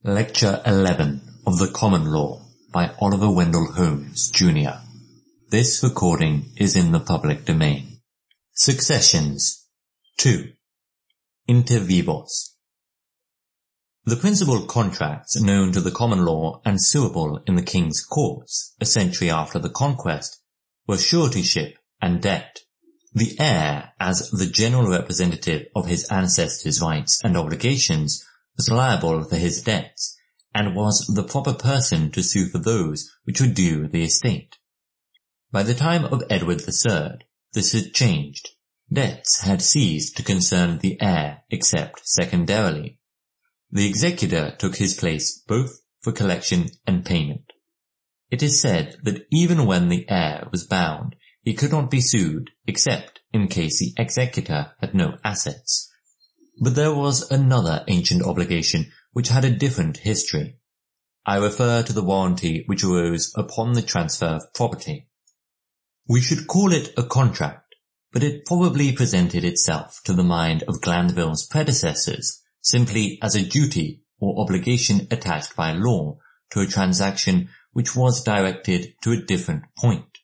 Lecture 11 of the Common Law by Oliver Wendell Holmes Jr. This recording is in the public domain. Successions 2. Inter vivos. The principal contracts known to the common law and suable in the king's courts a century after the conquest were suretyship and debt. The heir, as the general representative of his ancestors' rights and obligations, was liable for his debts, and was the proper person to sue for those which were due the estate. By the time of Edward III, this had changed. Debts had ceased to concern the heir except secondarily. The executor took his place both for collection and payment. It is said that even when the heir was bound, he could not be sued except in case the executor had no assets. But there was another ancient obligation which had a different history. I refer to the warranty which arose upon the transfer of property. We should call it a contract, but it probably presented itself to the mind of Glanville's predecessors simply as a duty or obligation attached by law to a transaction which was directed to a different point.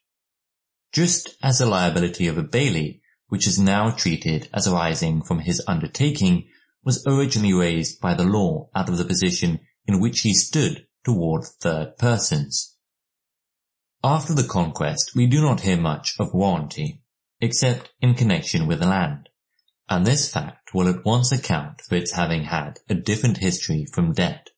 Just as the liability of a bailey, which is now treated as arising from his undertaking, was originally raised by the law out of the position in which he stood toward third persons. After the conquest we do not hear much of warranty, except in connection with land, and this fact will at once account for its having had a different history from debt.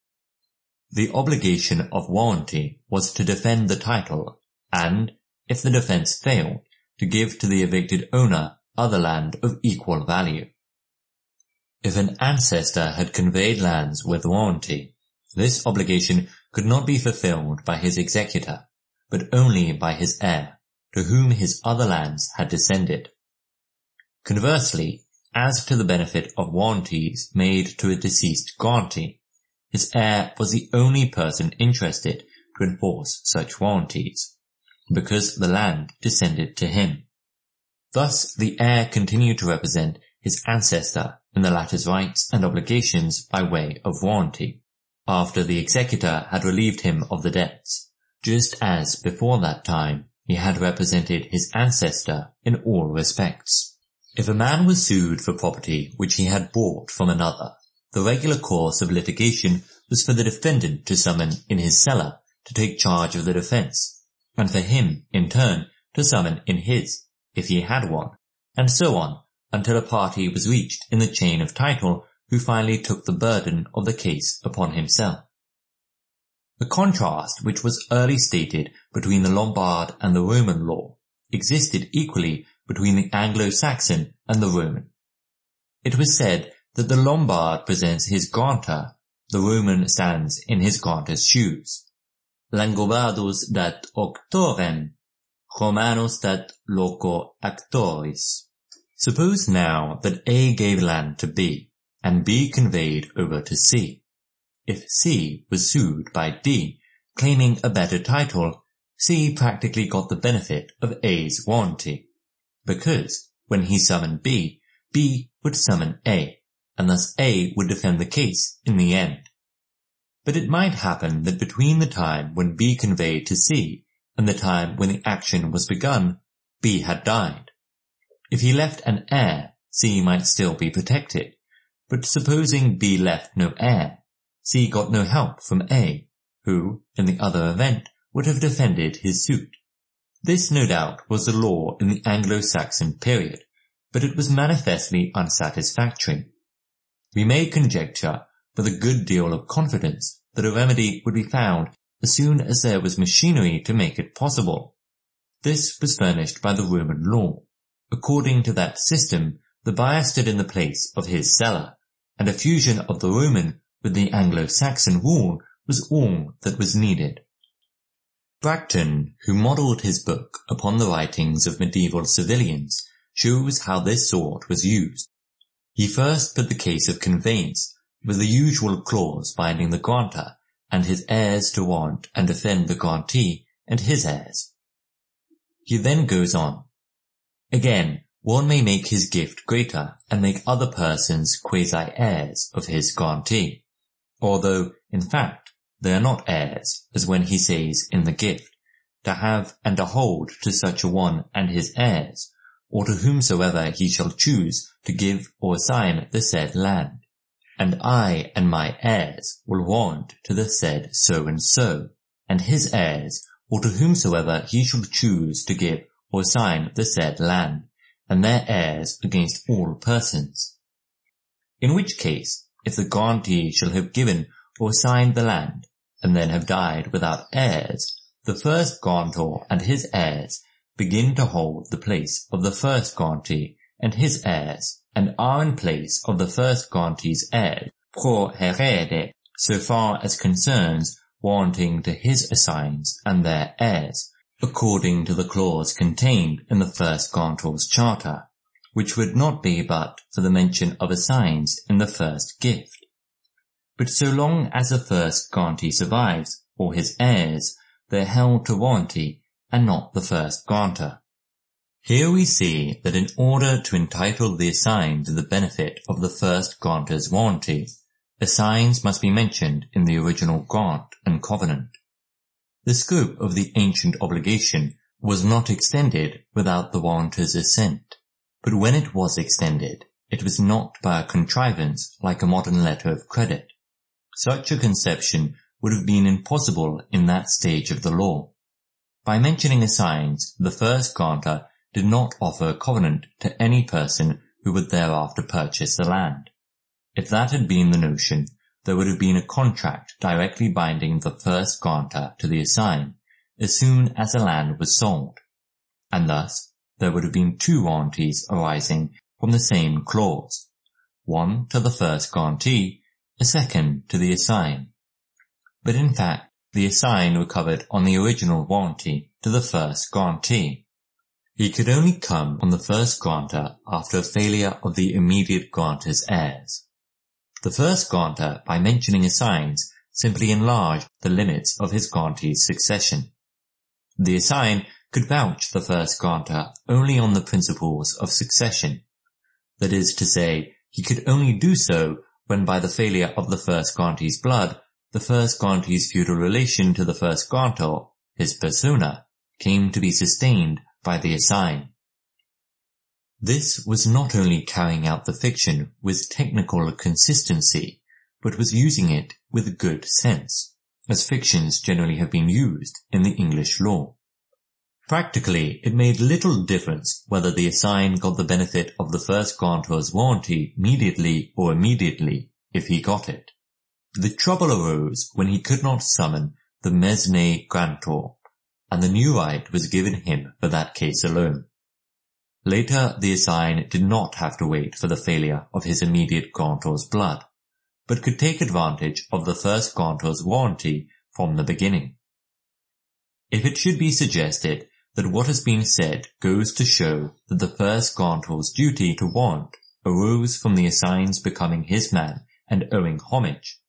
The obligation of warranty was to defend the title, and, if the defence failed, to give to the evicted owner other land of equal value. If an ancestor had conveyed lands with warranty, this obligation could not be fulfilled by his executor, but only by his heir, to whom his other lands had descended. Conversely, as to the benefit of warranties made to a deceased grantee, his heir was the only person interested to enforce such warranties, because the land descended to him. Thus the heir continued to represent his ancestor in the latter's rights and obligations by way of warranty, after the executor had relieved him of the debts, just as before that time he had represented his ancestor in all respects. If a man was sued for property which he had bought from another, the regular course of litigation was for the defendant to summon in his cellar to take charge of the defence, and for him, in turn, to summon in his, if he had one, and so on, until a party was reached in the chain of title who finally took the burden of the case upon himself. The contrast which was early stated between the Lombard and the Roman law existed equally between the Anglo-Saxon and the Roman. It was said that the Lombard presents his grantor, the Roman stands in his grantor's shoes. Langobardus dat auctorem, Romanus dat loco actoris. Suppose now that A gave land to B, and B conveyed over to C. If C was sued by D, claiming a better title, C practically got the benefit of A's warranty, because when he summoned B, B would summon A, and thus A would defend the case in the end. But it might happen that between the time when B conveyed to C and the time when the action was begun, B had died. If he left an heir, C might still be protected, but supposing B left no heir, C got no help from A, who, in the other event, would have defended his suit. This, no doubt, was the law in the Anglo-Saxon period, but it was manifestly unsatisfactory. We may conjecture, with a good deal of confidence, that a remedy would be found as soon as there was machinery to make it possible. This was furnished by the Roman law. According to that system, the buyer stood in the place of his seller, and a fusion of the Roman with the Anglo-Saxon rule was all that was needed. Bracton, who modelled his book upon the writings of medieval civilians, shows how this sort was used. He first put the case of conveyance, with the usual clause binding the grantor and his heirs to warrant and defend the grantee and his heirs. He then goes on. Again, one may make his gift greater and make other persons quasi-heirs of his grantee. although, in fact, they are not heirs, as when he says in the gift, to have and to hold to such a one and his heirs, or to whomsoever he shall choose to give or assign the said land. And I and my heirs will warrant to the said so and so, and his heirs, or to whomsoever he shall choose to give or assign the said land, and their heirs against all persons. In which case, if the grantee shall have given or assigned the land, and then have died without heirs, the first grantor and his heirs begin to hold the place of the first grantee and his heirs, and are in place of the first grantee's heirs, pro herede, so far as concerns warranting to his assigns and their heirs, according to the clause contained in the first grantor's charter, which would not be but for the mention of assigns in the first gift. But so long as the first grantee survives, or his heirs, they are held to warranty, and not the first grantor. Here we see that in order to entitle the assigned to the benefit of the first grantor's warranty, assigns must be mentioned in the original grant and covenant. The scope of the ancient obligation was not extended without the warrantor's assent, but when it was extended, it was not by a contrivance like a modern letter of credit. Such a conception would have been impossible in that stage of the law. By mentioning assigns, the first grantor did not offer a covenant to any person who would thereafter purchase the land. If that had been the notion, there would have been a contract directly binding the first grantor to the assigned as soon as the land was sold, and thus there would have been two warranties arising from the same clause, one to the first grantee, a second to the assigned. But in fact, the assigned recovered on the original warranty to the first grantee. He could only come on the first grantor after a failure of the immediate grantor's heirs. The first grantor, by mentioning assigns, simply enlarged the limits of his grantee's succession. The assigned could vouch the first grantor only on the principles of succession. That is to say, he could only do so when by the failure of the first grantee's blood, the first grantee's feudal relation to the first grantor, his persona, came to be sustained by the assigned. This was not only carrying out the fiction with technical consistency, but was using it with good sense, as fictions generally have been used in the English law. Practically, it made little difference whether the assigned got the benefit of the first grantor's warranty immediately or immediately, if he got it. The trouble arose when he could not summon the mesne grantor, and the new right was given him for that case alone. Later, the assigned did not have to wait for the failure of his immediate grantor's blood, but could take advantage of the first grantor's warranty from the beginning. If it should be suggested that what has been said goes to show that the first grantor's duty to warrant arose from the assigned's becoming his man and owing homage,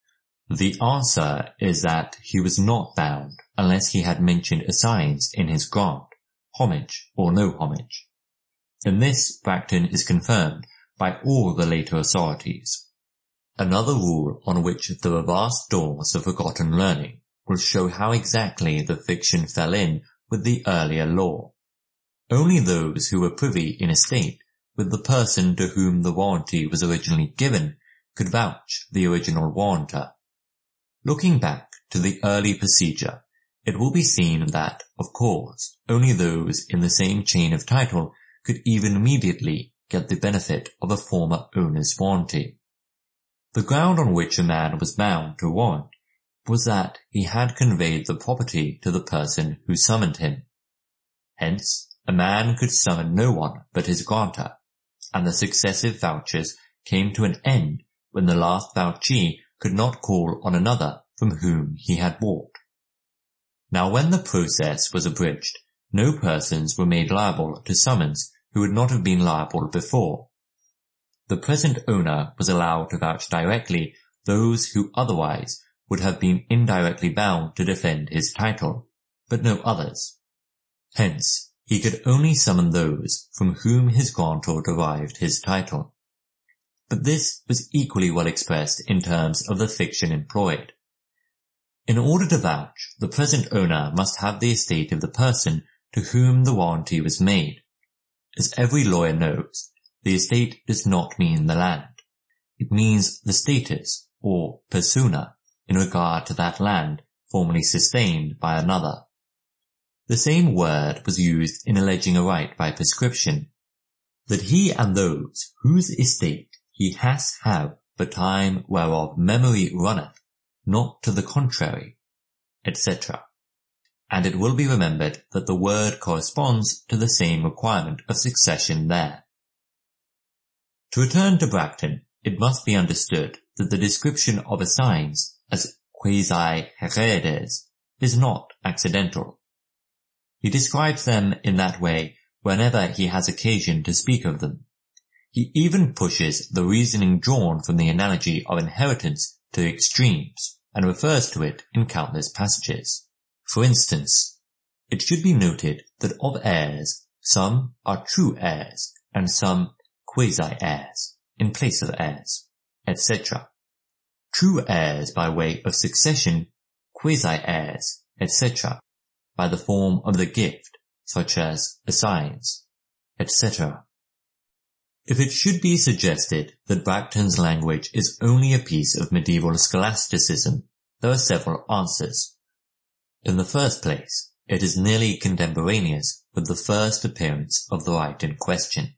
the answer is that he was not bound unless he had mentioned assigns in his grant, homage or no homage. And this Bracton is confirmed by all the later authorities. Another rule on which the vast doors of forgotten learning will show how exactly the fiction fell in with the earlier law. Only those who were privy in estate with the person to whom the warranty was originally given could vouch the original warrantor. Looking back to the early procedure, it will be seen that, of course, only those in the same chain of title could even immediately get the benefit of a former owner's warranty. The ground on which a man was bound to warrant was that he had conveyed the property to the person who summoned him. Hence, a man could summon no one but his grantor, and the successive vouchers came to an end when the last vouchee could not call on another from whom he had bought. Now when the process was abridged, no persons were made liable to summons who would not have been liable before. The present owner was allowed to vouch directly those who otherwise would have been indirectly bound to defend his title, but no others. Hence, he could only summon those from whom his grantor derived his title. but this was equally well expressed in terms of the fiction employed. In order to vouch, the present owner must have the estate of the person to whom the warranty was made. As every lawyer knows, the estate does not mean the land. It means the status, or persona, in regard to that land formerly sustained by another. The same word was used in alleging a right by prescription, that he and those whose estate he has have for time whereof memory runneth, not to the contrary, etc. And it will be remembered that the word corresponds to the same requirement of succession there. To return to Bracton, it must be understood that the description of assigns as quasi-heredes is not accidental. He describes them in that way whenever he has occasion to speak of them. He even pushes the reasoning drawn from the analogy of inheritance to extremes, and refers to it in countless passages. For instance, it should be noted that of heirs, some are true heirs, and some quasi-heirs, in place of heirs, etc. True heirs by way of succession, quasi-heirs, etc., by the form of the gift, such as assigns, etc. If it should be suggested that Bracton's language is only a piece of medieval scholasticism, there are several answers. In the first place, it is nearly contemporaneous with the first appearance of the right in question.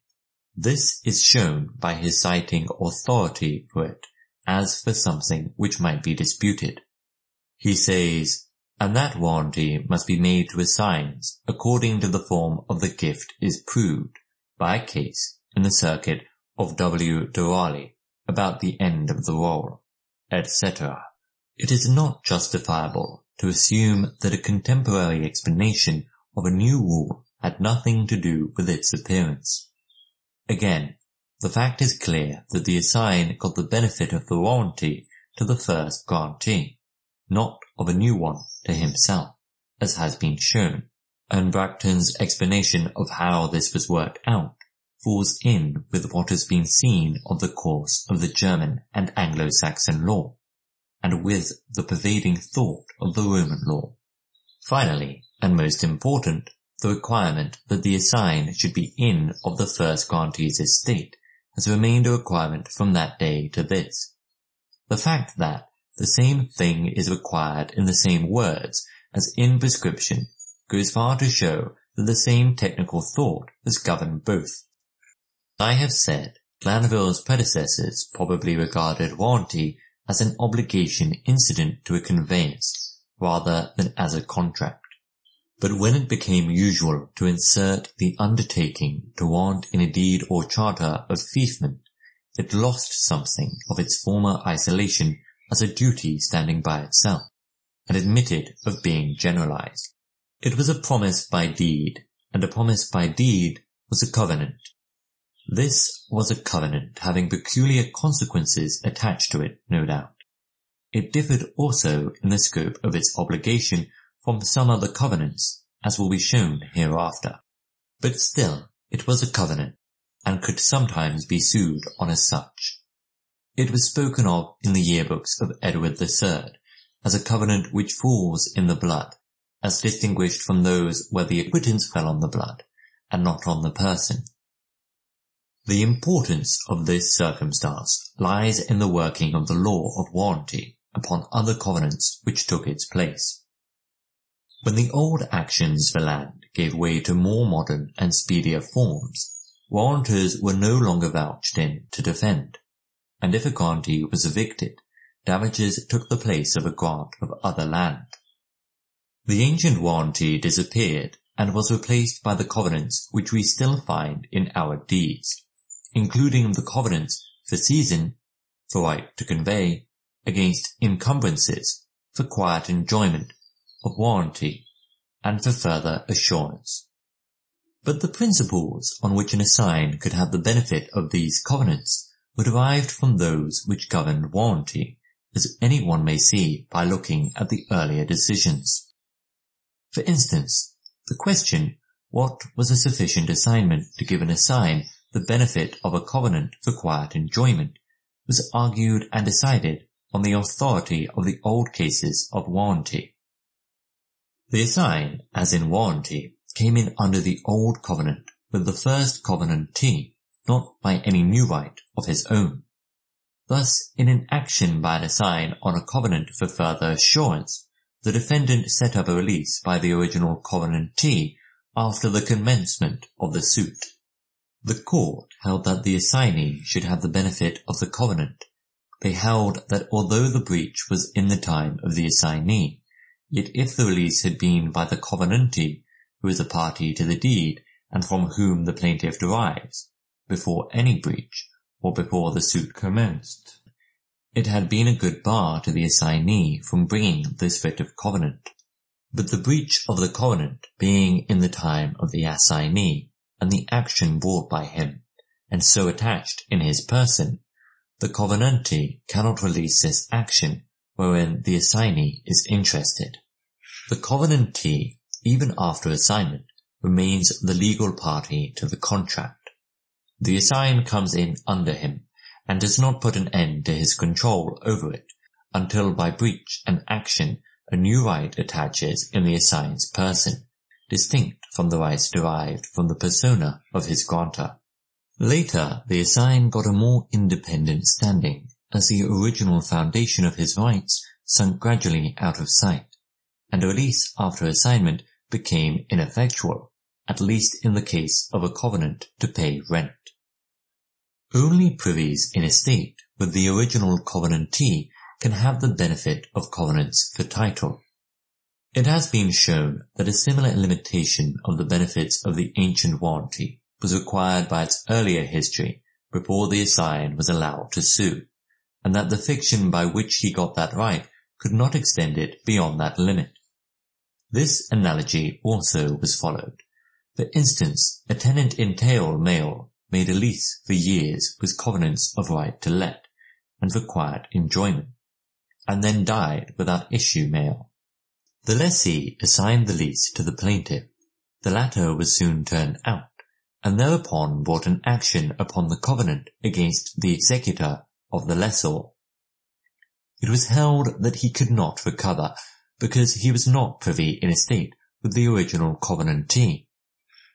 This is shown by his citing authority for it as for something which might be disputed. He says, and that warranty must be made to assigns according to the form of the gift is proved by a case in the circuit of W. de Raleigh about the end of the roll, etc. It is not justifiable to assume that a contemporary explanation of a new rule had nothing to do with its appearance. Again, the fact is clear that the assign got the benefit of the warranty to the first grantee, not of a new one to himself, as has been shown, and Bracton's explanation of how this was worked out falls in with what has been seen of the course of the German and Anglo-Saxon law, and with the pervading thought of the Roman law. Finally, and most important, the requirement that the assign should be in of the first grantee's estate has remained a requirement from that day to this. The fact that the same thing is required in the same words as in prescription goes far to show that the same technical thought has governed both. As I have said, Glanville's predecessors probably regarded warranty as an obligation incident to a conveyance rather than as a contract. But when it became usual to insert the undertaking to warrant in a deed or charter of fiefment, it lost something of its former isolation as a duty standing by itself, and admitted of being generalized. It was a promise by deed, and a promise by deed was a covenant. This was a covenant having peculiar consequences attached to it, no doubt. It differed also in the scope of its obligation from some other covenants, as will be shown hereafter. But still, it was a covenant, and could sometimes be sued on as such. It was spoken of in the yearbooks of Edward III as a covenant which falls in the blood, as distinguished from those where the acquittance fell on the blood, and not on the person. The importance of this circumstance lies in the working of the law of warranty upon other covenants which took its place. When the old actions for land gave way to more modern and speedier forms, warrantors were no longer vouched in to defend, and if a grantee was evicted, damages took the place of a grant of other land. The ancient warranty disappeared and was replaced by the covenants which we still find in our deeds, including the covenants for season, for right to convey, against encumbrances, for quiet enjoyment of warranty, and for further assurance. But the principles on which an assign could have the benefit of these covenants were derived from those which governed warranty, as anyone may see by looking at the earlier decisions. For instance, the question, what was a sufficient assignment to give an assign the benefit of a covenant for quiet enjoyment, was argued and decided on the authority of the old cases of warranty. The assign, as in warranty, came in under the old covenant with the first covenantee, not by any new right of his own. Thus, in an action by an assign on a covenant for further assurance, the defendant set up a release by the original covenantee after the commencement of the suit. The court held that the assignee should have the benefit of the covenant. They held that although the breach was in the time of the assignee, yet if the release had been by the covenantee, who is a party to the deed and from whom the plaintiff derives, before any breach, or before the suit commenced, it had been a good bar to the assignee from bringing this writ of covenant. But the breach of the covenant being in the time of the assignee, and the action brought by him, and so attached in his person, the covenantee cannot release this action wherein the assignee is interested. The covenantee, even after assignment, remains the legal party to the contract. The assign comes in under him, and does not put an end to his control over it, until by breach and action a new right attaches in the assign's person, distinct from the rights derived from the persona of his grantor. Later, the assign got a more independent standing, as the original foundation of his rights sunk gradually out of sight, and a release after assignment became ineffectual, at least in the case of a covenant to pay rent. Only privies in estate with the original covenantee can have the benefit of covenants for title. It has been shown that a similar limitation of the benefits of the ancient warranty was required by its earlier history before the assign was allowed to sue, and that the fiction by which he got that right could not extend it beyond that limit. This analogy also was followed. For instance, a tenant in tail male made a lease for years with covenants of right to let and required enjoyment, and then died without issue male. The lessee assigned the lease to the plaintiff. The latter was soon turned out, and thereupon brought an action upon the covenant against the executor of the lessor. It was held that he could not recover, because he was not privy in estate with the original covenantee.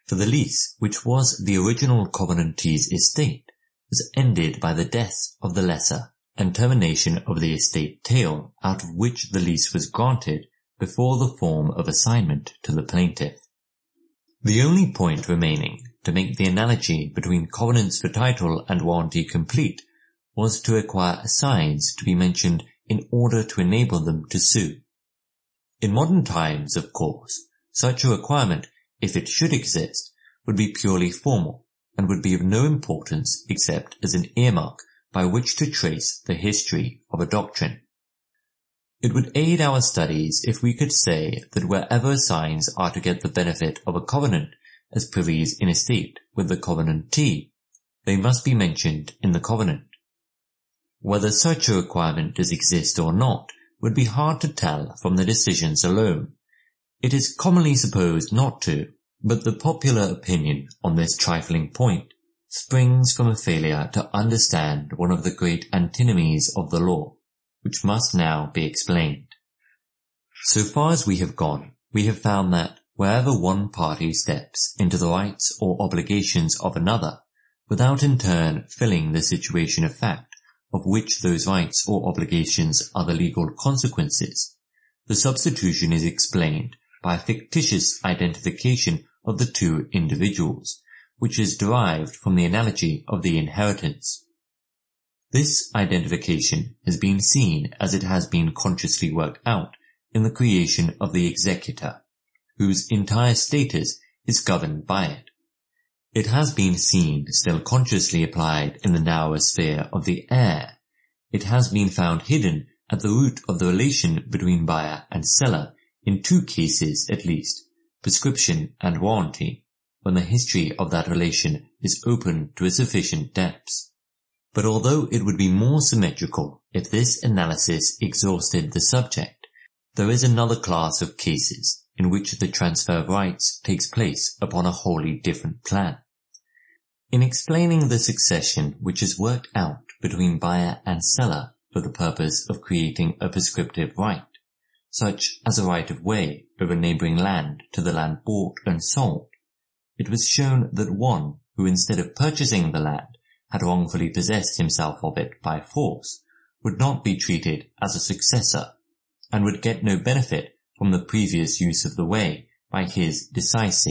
For the lease, which was the original covenantee's estate, was ended by the death of the lessor and termination of the estate tail out of which the lease was granted before the form of assignment to the plaintiff. The only point remaining to make the analogy between covenants for title and warranty complete was to require assigns to be mentioned in order to enable them to sue. In modern times, of course, such a requirement, if it should exist, would be purely formal and would be of no importance except as an earmark by which to trace the history of a doctrine. It would aid our studies if we could say that wherever assigns are to get the benefit of a covenant as privies in estate with the covenantee, they must be mentioned in the covenant. Whether such a requirement does exist or not would be hard to tell from the decisions alone. It is commonly supposed not to, but the popular opinion on this trifling point springs from a failure to understand one of the great antinomies of the law, which must now be explained. So far as we have gone, we have found that wherever one party steps into the rights or obligations of another, without in turn filling the situation of fact of which those rights or obligations are the legal consequences, the substitution is explained by a fictitious identification of the two individuals, which is derived from the analogy of the inheritance. This identification has been seen as it has been consciously worked out in the creation of the executor, whose entire status is governed by it. It has been seen still consciously applied in the narrower sphere of the heir. It has been found hidden at the root of the relation between buyer and seller in two cases at least, prescription and warranty, when the history of that relation is open to a sufficient depth. But although it would be more symmetrical if this analysis exhausted the subject, there is another class of cases in which the transfer of rights takes place upon a wholly different plan. In explaining the succession which is worked out between buyer and seller for the purpose of creating a prescriptive right, such as a right of way over neighbouring land to the land bought and sold, it was shown that one who, instead of purchasing the land, had wrongfully possessed himself of it by force, would not be treated as a successor, and would get no benefit from the previous use of the way by his dissects.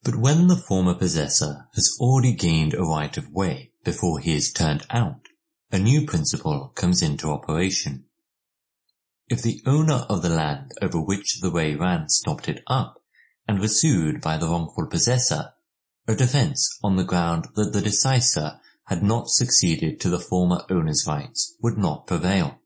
But when the former possessor has already gained a right of way before he is turned out, a new principle comes into operation. If the owner of the land over which the way ran stopped it up, and was sued by the wrongful possessor, a defence on the ground that the dissector had not succeeded to the former owner's rights would not prevail.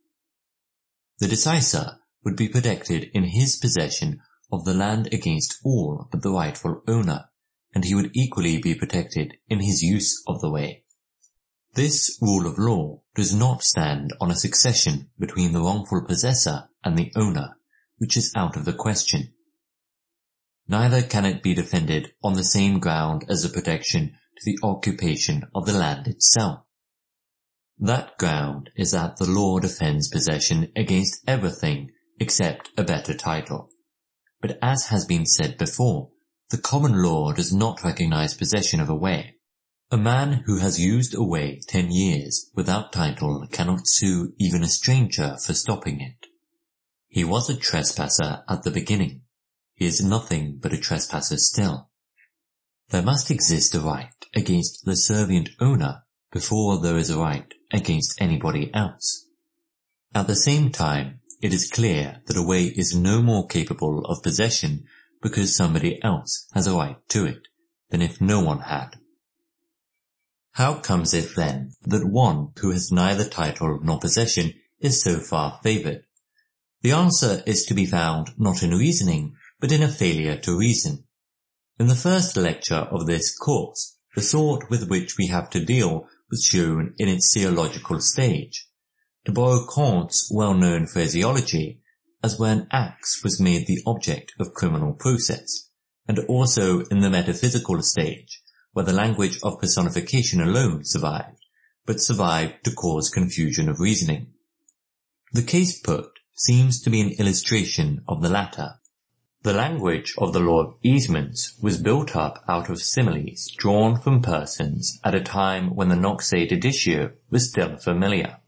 The dissector would be protected in his possession of the land against all but the rightful owner, and he would equally be protected in his use of the way. This rule of law does not stand on a succession between the wrongful possessor and the owner, which is out of the question. Neither can it be defended on the same ground as the protection to the occupation of the land itself. That ground is that the law defends possession against everything except a better title. But as has been said before, the common law does not recognize possession of a way. A man who has used a way 10 years without title cannot sue even a stranger for stopping it. He was a trespasser at the beginning. He is nothing but a trespasser still. There must exist a right against the servient owner before there is a right against anybody else. At the same time, it is clear that a way is no more capable of possession because somebody else has a right to it than if no one had. How comes it then that one who has neither title nor possession is so far favoured? The answer is to be found not in reasoning, but in a failure to reason. In the first lecture of this course, the sort with which we have to deal was shown in its theological stage. To borrow Kant's well-known phraseology, as when axe was made the object of criminal process, and also in the metaphysical stage, where the language of personification alone survived, but survived to cause confusion of reasoning. The case put seems to be an illustration of the latter. The language of the law of easements was built up out of similes drawn from persons at a time when the noxe deditio was still familiar,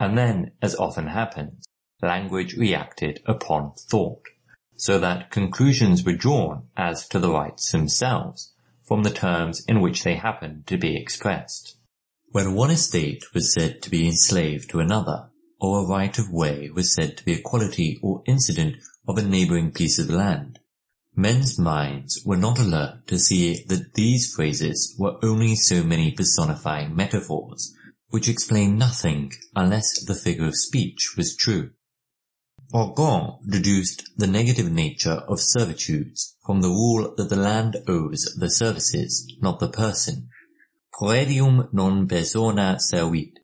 and then, as often happens, language reacted upon thought, so that conclusions were drawn as to the rights themselves from the terms in which they happened to be expressed. When one estate was said to be enslaved to another, or a right of way was said to be a quality or incident of a neighbouring piece of land, men's minds were not alert to see that these phrases were only so many personifying metaphors, which explain nothing unless the figure of speech was true. Orgon deduced the negative nature of servitudes from the rule that the land owes the services, not the person. Predium non persona servit.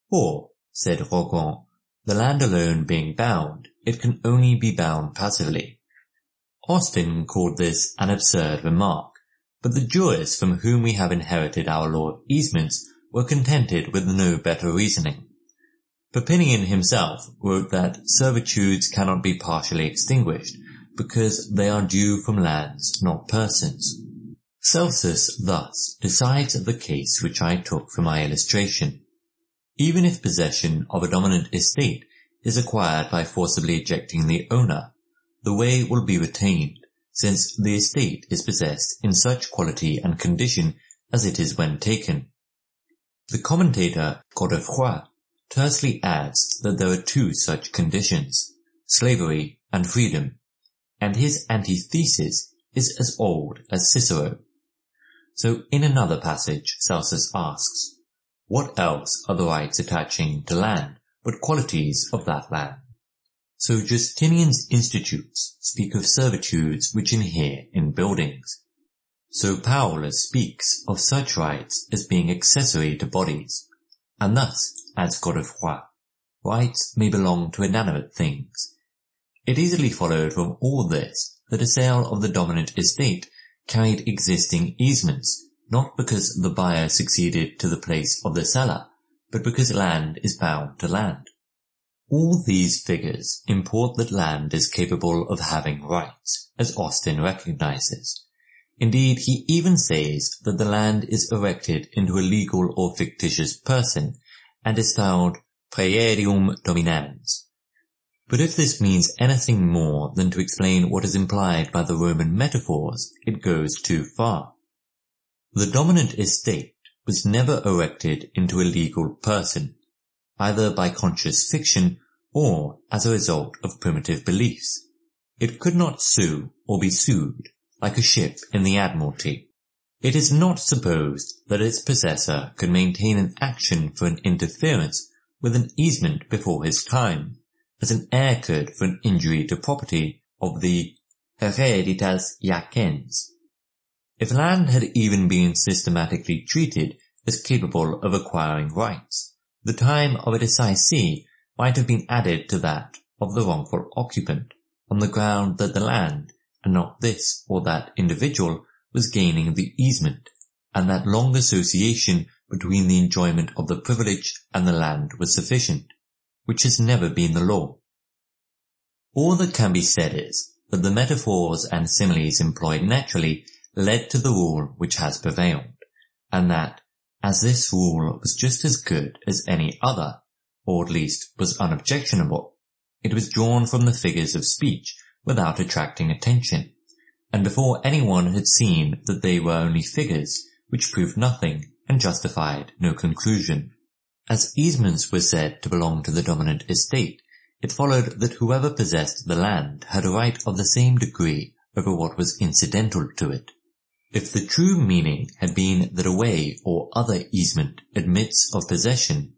For, said Orgon, the land alone being bound, it can only be bound passively. Austin called this an absurd remark, but the jurists from whom we have inherited our law of easements were contented with no better reasoning. Papinian himself wrote that servitudes cannot be partially extinguished, because they are due from lands, not persons. Celsus thus decides the case which I took for my illustration. Even if possession of a dominant estate is acquired by forcibly ejecting the owner, the way will be retained, since the estate is possessed in such quality and condition as it is when taken. The commentator Godefroy tersely adds that there are two such conditions, slavery and freedom, and his antithesis is as old as Cicero. So in another passage Celsus asks, what else are the rights attaching to land but qualities of that land? So Justinian's institutes speak of servitudes which inhere in buildings. So Paulus speaks of such rights as being accessory to bodies, and thus, adds Godefroy, rights may belong to inanimate things. It easily followed from all this that a sale of the dominant estate carried existing easements, not because the buyer succeeded to the place of the seller, but because land is bound to land. All these figures import that land is capable of having rights, as Austin recognizes. Indeed, he even says that the land is erected into a legal or fictitious person, and is styled praerium dominans. But if this means anything more than to explain what is implied by the Roman metaphors, it goes too far. The dominant estate was never erected into a legal person, either by conscious fiction or as a result of primitive beliefs. It could not sue or be sued, like a ship in the Admiralty. It is not supposed that its possessor could maintain an action for an interference with an easement before his time, as an heir could for an injury to property of the hereditas jacens. If land had even been systematically treated as capable of acquiring rights, the time of a decisee might have been added to that of the wrongful occupant, on the ground that the land, and not this or that individual, was gaining the easement, and that long association between the enjoyment of the privilege and the land was sufficient, which has never been the law. All that can be said is that the metaphors and similes employed naturally led to the rule which has prevailed, and that, as this rule was just as good as any other, or at least was unobjectionable, it was drawn from the figures of speech without attracting attention, and before anyone had seen that they were only figures which proved nothing and justified no conclusion. As easements were said to belong to the dominant estate, it followed that whoever possessed the land had a right of the same degree over what was incidental to it. If the true meaning had been that a way or other easement admits of possession,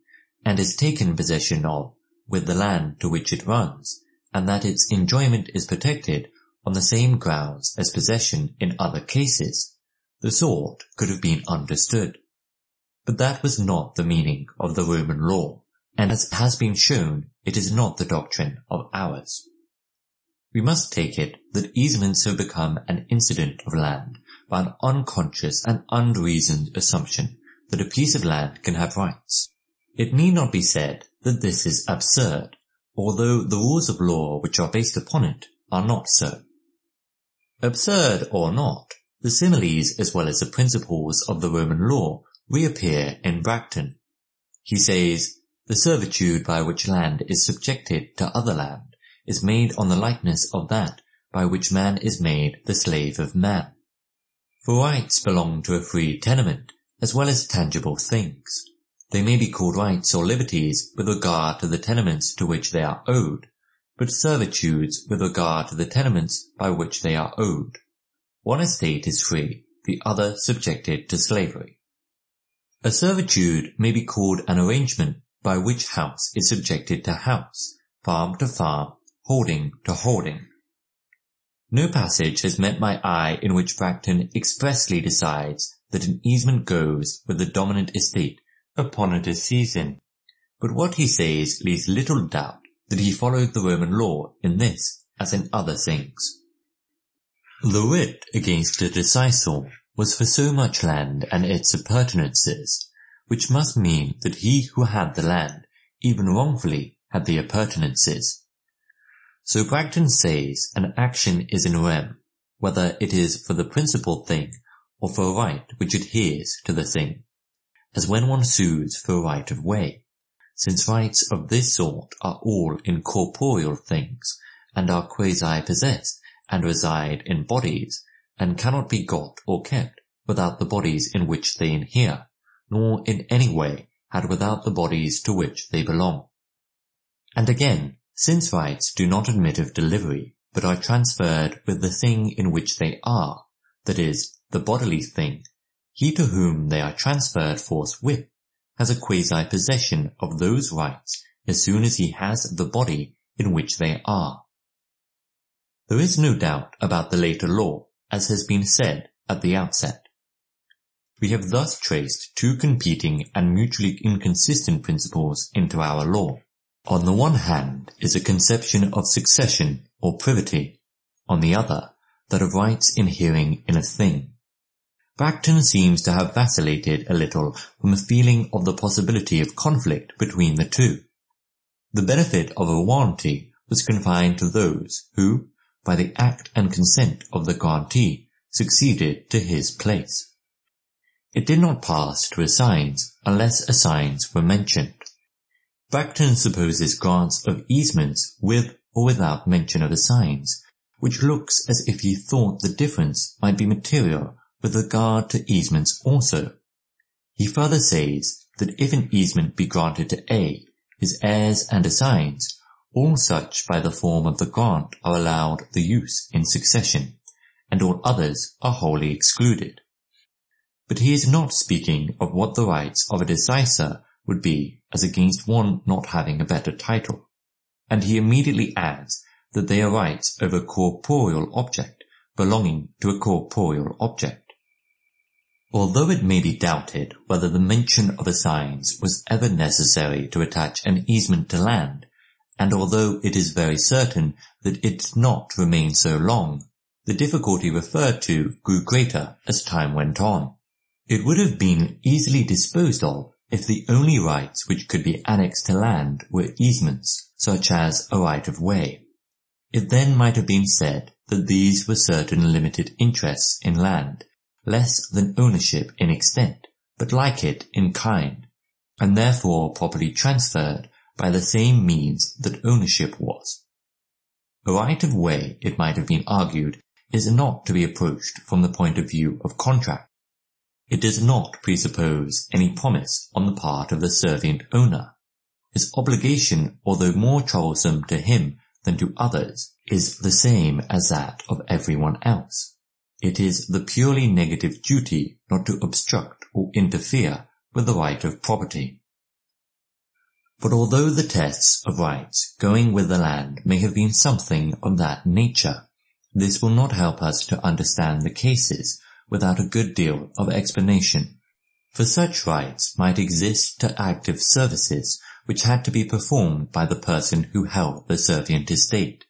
and is taken possession of with the land to which it runs, and that its enjoyment is protected on the same grounds as possession in other cases, the sort could have been understood. But that was not the meaning of the Roman law, and as has been shown, it is not the doctrine of ours. We must take it that easements have become an incident of land by an unconscious and unreasoned assumption that a piece of land can have rights. It need not be said that this is absurd, although the rules of law which are based upon it are not so. Absurd or not, the similes as well as the principles of the Roman law reappear in Bracton. He says, the servitude by which land is subjected to other land is made on the likeness of that by which man is made the slave of man. For rights belong to a free tenement as well as tangible things. They may be called rights or liberties with regard to the tenements to which they are owed, but servitudes with regard to the tenements by which they are owed. One estate is free, the other subjected to slavery. A servitude may be called an arrangement by which house is subjected to house, farm to farm, holding to holding. No passage has met my eye in which Bracton expressly decides that an easement goes with the dominant estate upon a disseisin, but what he says leaves little doubt that he followed the Roman law in this as in other things. The writ against a decisor was for so much land and its appurtenances, which must mean that he who had the land, even wrongfully, had the appurtenances. So Bracton says an action is in rem, whether it is for the principal thing or for a right which adheres to the thing, as when one sues for a right of way, since rights of this sort are all in corporeal things, and are quasi-possessed, and reside in bodies, and cannot be got or kept without the bodies in which they inhere, nor in any way had without the bodies to which they belong. And again, since rights do not admit of delivery, but are transferred with the thing in which they are, that is, the bodily thing, he to whom they are transferred forthwith has a quasi-possession of those rights as soon as he has the body in which they are. There is no doubt about the later law, as has been said at the outset. We have thus traced two competing and mutually inconsistent principles into our law. On the one hand is a conception of succession or privity, on the other that of rights inhering in a thing. Bracton seems to have vacillated a little from a feeling of the possibility of conflict between the two. The benefit of a warranty was confined to those who, by the act and consent of the grantee, succeeded to his place. It did not pass to assigns unless assigns were mentioned. Bracton supposes grants of easements with or without mention of assigns, which looks as if he thought the difference might be material with regard to easements also. He further says that if an easement be granted to A, his heirs and assigns, all such by the form of the grant are allowed the use in succession, and all others are wholly excluded. But he is not speaking of what the rights of a decisor would be as against one not having a better title, and he immediately adds that they are rights over corporeal object belonging to a corporeal object. Although it may be doubted whether the mention of assigns was ever necessary to attach an easement to land, and although it is very certain that it did not remain so long, the difficulty referred to grew greater as time went on. It would have been easily disposed of if the only rights which could be annexed to land were easements, such as a right of way. It then might have been said that these were certain limited interests in land, less than ownership in extent, but like it in kind, and therefore properly transferred by the same means that ownership was. A right of way, it might have been argued, is not to be approached from the point of view of contract. It does not presuppose any promise on the part of the servient owner. His obligation, although more troublesome to him than to others, is the same as that of everyone else. It is the purely negative duty not to obstruct or interfere with the right of property. But although the tests of rights going with the land may have been something of that nature, this will not help us to understand the cases without a good deal of explanation. For such rights might exist to active services which had to be performed by the person who held the servient estate.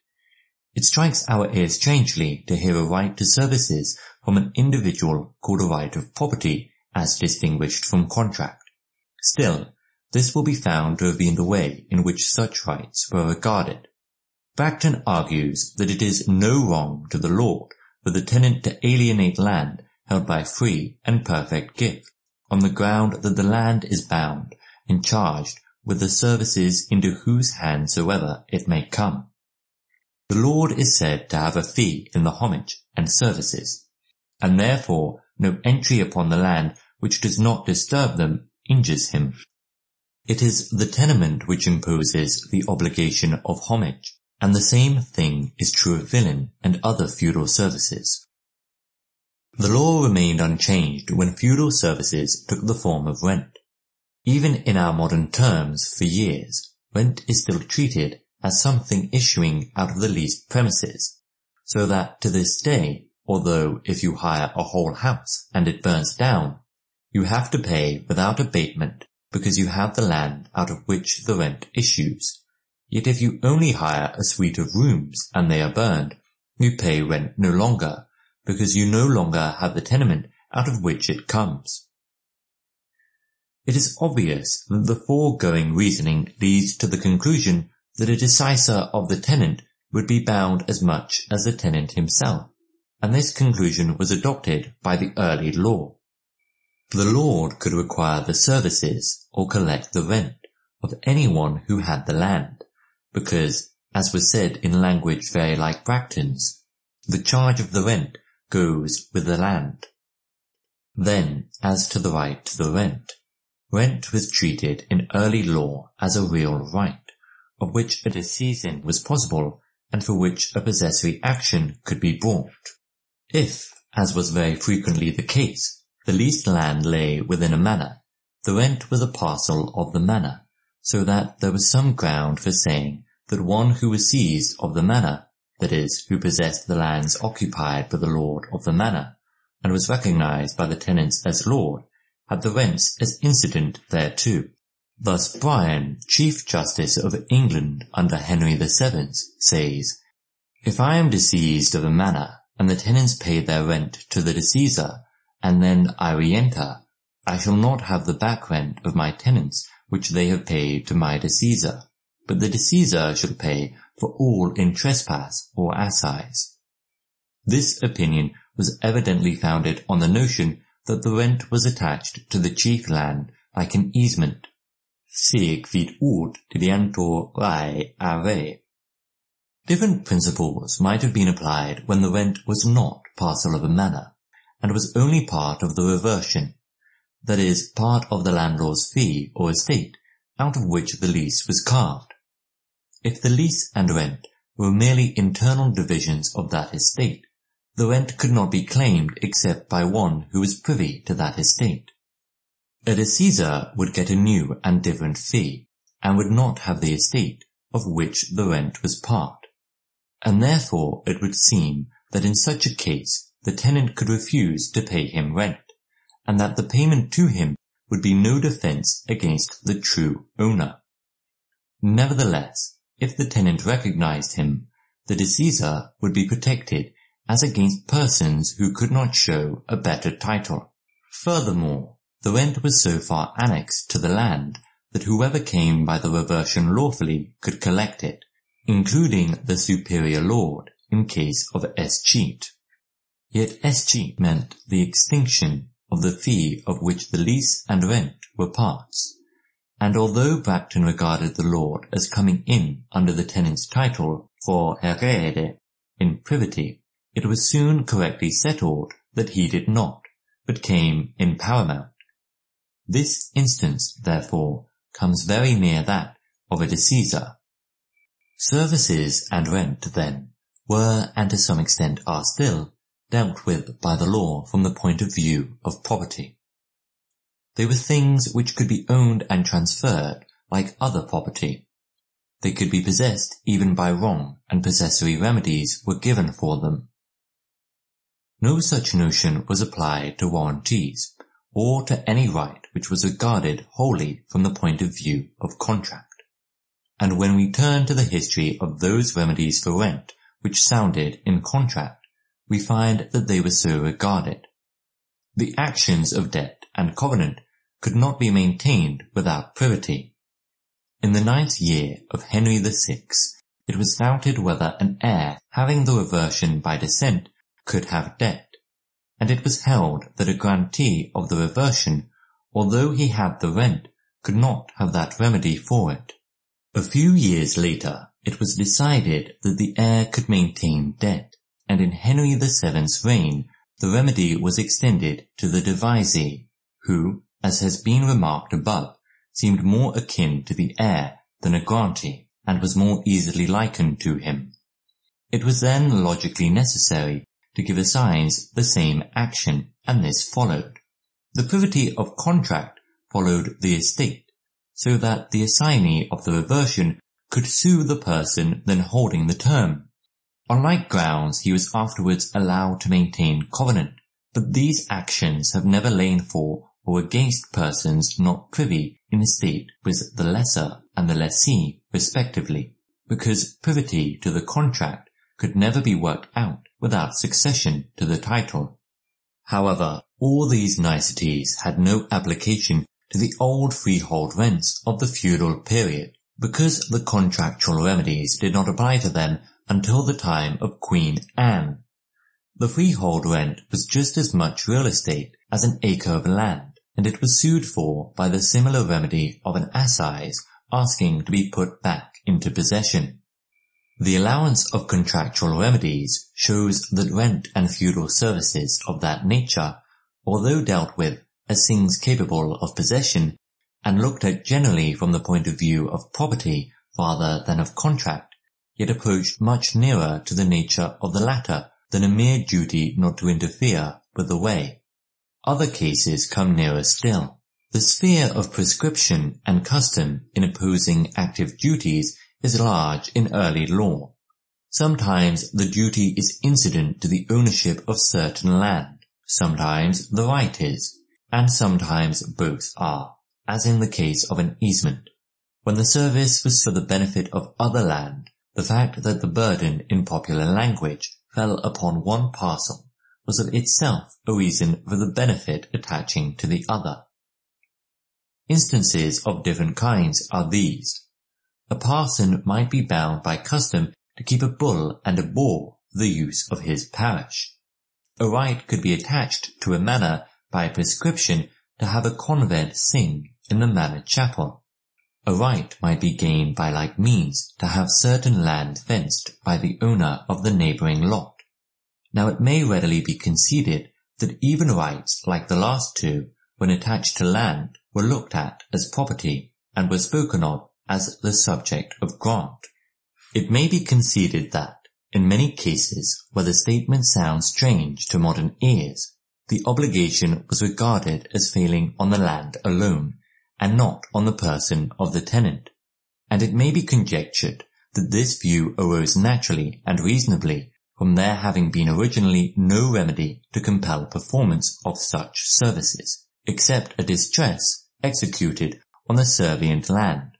It strikes our ears strangely to hear a right to services from an individual called a right of property as distinguished from contract. Still, this will be found to have been the way in which such rights were regarded. Bracton argues that it is no wrong to the lord for the tenant to alienate land held by free and perfect gift, on the ground that the land is bound and charged with the services into whose hands soever it may come. The lord is said to have a fee in the homage and services, and therefore no entry upon the land which does not disturb them injures him. It is the tenement which imposes the obligation of homage, and the same thing is true of villein and other feudal services. The law remained unchanged when feudal services took the form of rent. Even in our modern terms, for years, rent is still treated as something issuing out of the leased premises, so that to this day, although if you hire a whole house and it burns down, you have to pay without abatement because you have the land out of which the rent issues. Yet if you only hire a suite of rooms and they are burned, you pay rent no longer, because you no longer have the tenement out of which it comes. It is obvious that the foregoing reasoning leads to the conclusion that a decisor of the tenant would be bound as much as the tenant himself, and this conclusion was adopted by the early law. The lord could require the services or collect the rent of anyone who had the land, because, as was said in language very like Bracton's, the charge of the rent goes with the land. Then, as to the right to the rent, rent was treated in early law as a real right, of which a disseisin was possible and for which a possessory action could be brought. If, as was very frequently the case, the leased land lay within a manor, the rent was a parcel of the manor, so that there was some ground for saying that one who was seized of the manor, that is, who possessed the lands occupied by the lord of the manor, and was recognized by the tenants as lord, had the rents as incident thereto. Thus Bryan, Chief Justice of England under Henry VII, says, "If I am disseised of a manor, and the tenants pay their rent to the disseisor, and then I re-enter, I shall not have the back rent of my tenants which they have paid to my deceasor, but the deceasor shall pay for all in trespass or assize. This opinion was evidently founded on the notion that the rent was attached to the chief land like an easement. Sic vid ut tiliantur rae a re. Different principles might have been applied when the rent was not parcel of a manor, and was only part of the reversion, that is, part of the landlord's fee or estate, out of which the lease was carved. If the lease and rent were merely internal divisions of that estate, the rent could not be claimed except by one who was privy to that estate. A deceasor would get a new and different fee, and would not have the estate of which the rent was part, and therefore it would seem that in such a case the tenant could refuse to pay him rent, and that the payment to him would be no defence against the true owner. Nevertheless, if the tenant recognized him, the deceasor would be protected as against persons who could not show a better title. Furthermore, the rent was so far annexed to the land that whoever came by the reversion lawfully could collect it, including the superior lord in case of escheat. Yet escheat meant the extinction of the fee of which the lease and rent were parts, and although Bracton regarded the lord as coming in under the tenant's title for herede in privity, it was soon correctly settled that he did not, but came in paramount. This instance, therefore, comes very near that of a deceasor. Services and rent, then, were, and to some extent are still, dealt with by the law from the point of view of property. They were things which could be owned and transferred like other property. They could be possessed even by wrong, and possessory remedies were given for them. No such notion was applied to warranties, or to any right which was regarded wholly from the point of view of contract. And when we turn to the history of those remedies for rent which sounded in contract, we find that they were so regarded. The actions of debt and covenant could not be maintained without privity. In the 9th year of Henry VI, it was doubted whether an heir having the reversion by descent could have debt, and it was held that a grantee of the reversion, although he had the rent, could not have that remedy for it. A few years later, it was decided that the heir could maintain debt, and in Henry VII's reign, the remedy was extended to the devisee, who, as has been remarked above, seemed more akin to the heir than a grantee, and was more easily likened to him. It was then logically necessary to give assigns the same action, and this followed. The privity of contract followed the estate, so that the assignee of the reversion could sue the person then holding the term. On like grounds he was afterwards allowed to maintain covenant, but these actions have never lain for or against persons not privy in estate with the lesser and the lessee respectively, because privity to the contract could never be worked out without succession to the title. However, all these niceties had no application to the old freehold rents of the feudal period, because the contractual remedies did not apply to them until the time of Queen Anne. The freehold rent was just as much real estate as an acre of land, and it was sued for by the similar remedy of an assize asking to be put back into possession. The allowance of contractual remedies shows that rent and feudal services of that nature, although dealt with as things capable of possession, and looked at generally from the point of view of property rather than of contract, yet approached much nearer to the nature of the latter than a mere duty not to interfere with the way. Other cases come nearer still. The sphere of prescription and custom in opposing active duties is large in early law. Sometimes the duty is incident to the ownership of certain land, sometimes the right is, and sometimes both are, as in the case of an easement. When the service was for the benefit of other land, the fact that the burden in popular language fell upon one parcel was of itself a reason for the benefit attaching to the other. Instances of different kinds are these. A parson might be bound by custom to keep a bull and a boar for the use of his parish. A right could be attached to a manor by prescription to have a convent sing in the manor chapel. A right might be gained by like means to have certain land fenced by the owner of the neighbouring lot. Now it may readily be conceded that even rights like the last two, when attached to land, were looked at as property and were spoken of as the subject of grant. It may be conceded that, in many cases where the statement sounds strange to modern ears, the obligation was regarded as failing on the land alone, and not on the person of the tenant, and it may be conjectured that this view arose naturally and reasonably from there having been originally no remedy to compel performance of such services, except a distress executed on the servient land.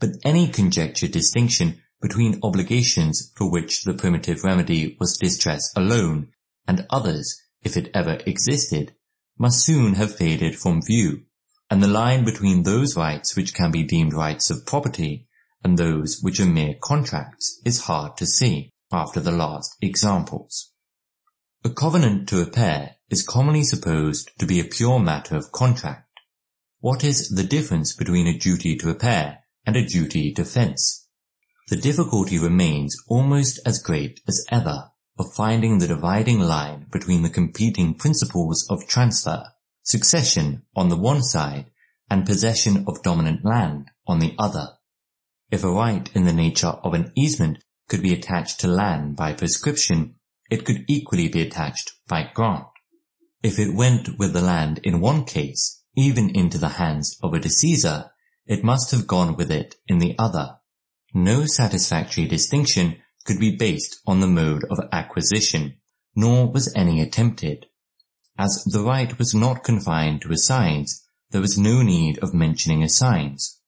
But any conjectured distinction between obligations for which the primitive remedy was distress alone, and others, if it ever existed, must soon have faded from view, and the line between those rights which can be deemed rights of property and those which are mere contracts is hard to see after the last examples. A covenant to repair is commonly supposed to be a pure matter of contract. What is the difference between a duty to repair and a duty to fence? The difficulty remains almost as great as ever of finding the dividing line between the competing principles of transfer, succession on the one side, and possession of dominant land on the other. If a right in the nature of an easement could be attached to land by prescription, it could equally be attached by grant. If it went with the land in one case, even into the hands of a disseizer, it must have gone with it in the other. No satisfactory distinction could be based on the mode of acquisition, nor was any attempted. As the right was not confined to assigns, there was no need of mentioning assigns.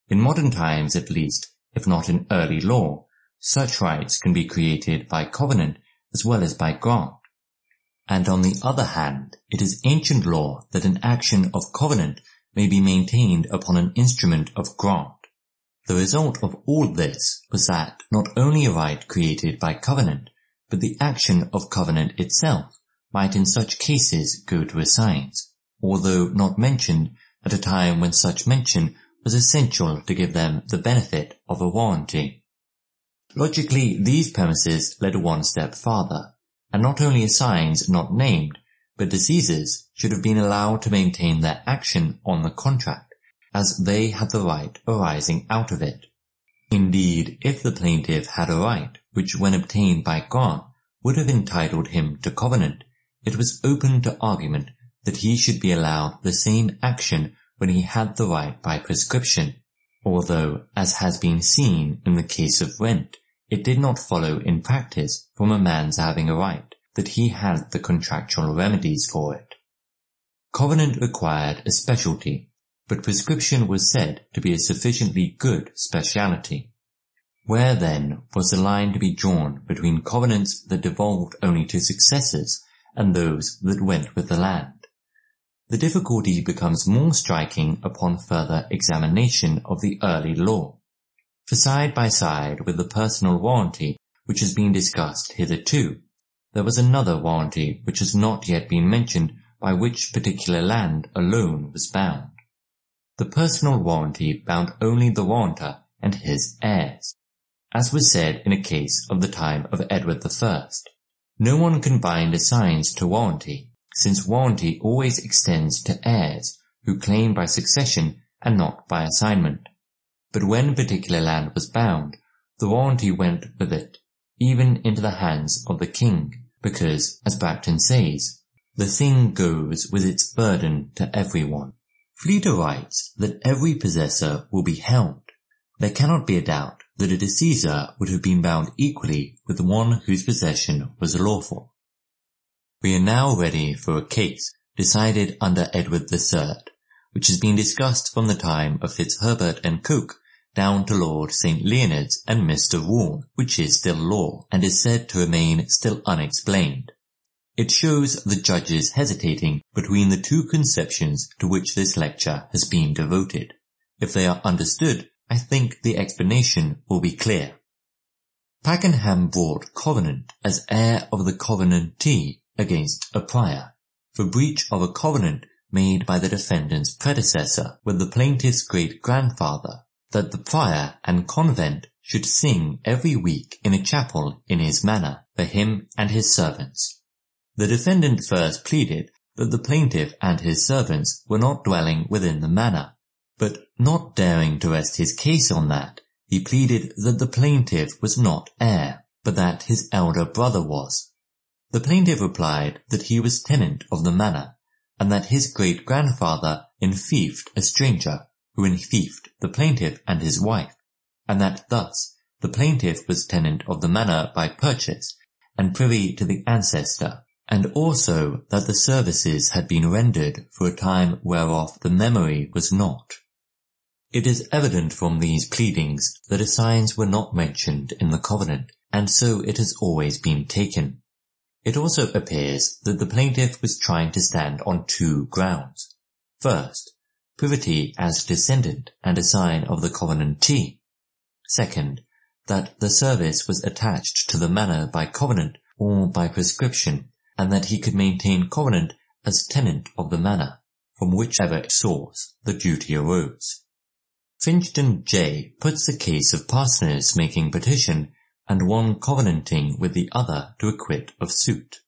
In modern times at least, if not in early law, such rights can be created by covenant as well as by grant. And on the other hand, it is ancient law that an action of covenant may be maintained upon an instrument of grant. The result of all this was that not only a right created by covenant, but the action of covenant itself might in such cases go to assigns, although not mentioned at a time when such mention was essential to give them the benefit of a warranty. Logically, these premises led one step farther, and not only assigns not named, but disseisers should have been allowed to maintain their action on the contract, as they had the right arising out of it. Indeed, if the plaintiff had a right which when obtained by grant would have entitled him to covenant, it was open to argument that he should be allowed the same action when he had the right by prescription, although, as has been seen in the case of rent, it did not follow in practice from a man's having a right that he had the contractual remedies for it. Covenant required a specialty, but prescription was said to be a sufficiently good speciality. Where then was the line to be drawn between covenants that devolved only to successors and those that went with the land? The difficulty becomes more striking upon further examination of the early law. For side by side with the personal warranty which has been discussed hitherto, there was another warranty which has not yet been mentioned by which particular land alone was bound. The personal warranty bound only the warrantor and his heirs. As was said in a case of the time of Edward I, no one can bind assigns to warranty, since warranty always extends to heirs who claim by succession and not by assignment. But when particular land was bound, the warranty went with it, even into the hands of the king, because, as Bracton says, the thing goes with its burden to everyone. Fleda writes that every possessor will be held. There cannot be a doubt that a disseizer would have been bound equally with one whose possession was lawful. We are now ready for a case decided under Edward III, which has been discussed from the time of Fitzherbert and Coke down to Lord St. Leonard's and Mr. Vaughan, which is still law, and is said to remain still unexplained. It shows the judges hesitating between the two conceptions to which this lecture has been devoted. If they are understood, I think the explanation will be clear. Pakenham brought Covenant as heir of the covenantee against a prior, for breach of a covenant made by the defendant's predecessor with the plaintiff's great-grandfather, that the prior and convent should sing every week in a chapel in his manor for him and his servants. The defendant first pleaded that the plaintiff and his servants were not dwelling within the manor, but not daring to rest his case on that, he pleaded that the plaintiff was not heir, but that his elder brother was. The plaintiff replied that he was tenant of the manor, and that his great-grandfather enfiefed a stranger, who enfiefed the plaintiff and his wife, and that thus the plaintiff was tenant of the manor by purchase, and privy to the ancestor, and also that the services had been rendered for a time whereof the memory was not. It is evident from these pleadings that assigns were not mentioned in the covenant, and so it has always been taken. It also appears that the plaintiff was trying to stand on two grounds. First, privity as descendant and a sign of the covenantee. Second, that the service was attached to the manor by covenant or by prescription, and that he could maintain covenant as tenant of the manor, from whichever source the duty arose. Finchton J. puts the case of parsoners making petition and one covenanting with the other to acquit of suit.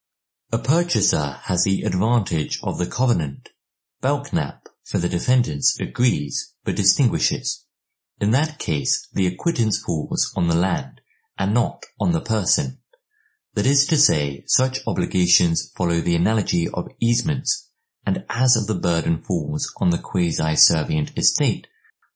A purchaser has the advantage of the covenant. Belknap, for the defendants, agrees, but distinguishes. In that case, the acquittance falls on the land, and not on the person. That is to say, such obligations follow the analogy of easements, and as the burden falls on the quasi-servient estate,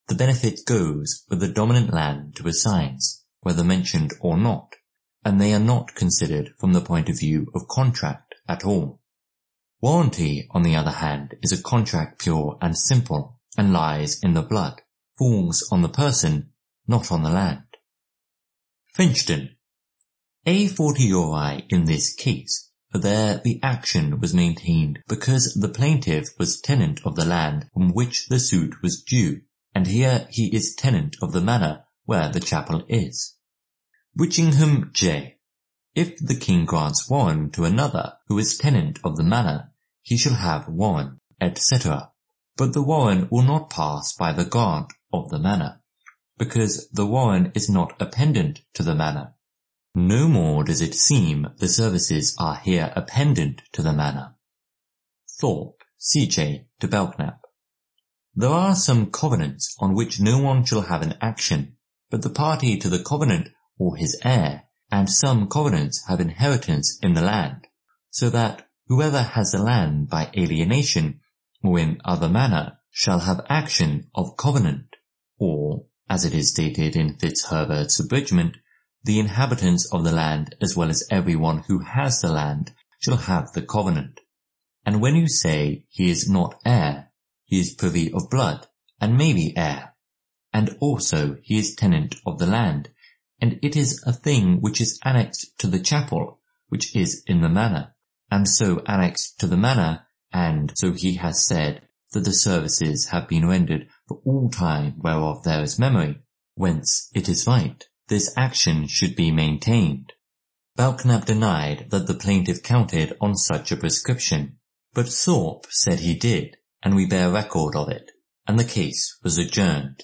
the benefit goes with the dominant land to assigns, whether mentioned or not, and they are not considered from the point of view of contract at all. Warranty, on the other hand, is a contract pure and simple, and lies in the blood, falls on the person, not on the land. Finchton. A fortiori in this case, for there the action was maintained because the plaintiff was tenant of the land from which the suit was due, and here he is tenant of the manor where the chapel is. Witchingham J. If the king grants warren to another who is tenant of the manor, he shall have warren, etc. But the warren will not pass by the grant of the manor, because the warren is not appendant to the manor. No more does it seem the services are here appendant to the manor. Thorpe, C.J. to Belknap. There are some covenants on which no one shall have an action, but the party to the covenant or his heir, and some covenants have inheritance in the land, so that whoever has the land by alienation or in other manner shall have action of covenant, or, as it is stated in Fitzherbert's abridgment, the inhabitants of the land as well as everyone who has the land shall have the covenant. And when you say he is not heir, he is privy of blood, and may be heir. And also he is tenant of the land, and it is a thing which is annexed to the chapel, which is in the manor, and so annexed to the manor, and so he has said that the services have been rendered for all time whereof there is memory, whence it is right, this action should be maintained. Belknap denied that the plaintiff counted on such a prescription, but Thorpe said he did, and we bear record of it, and the case was adjourned.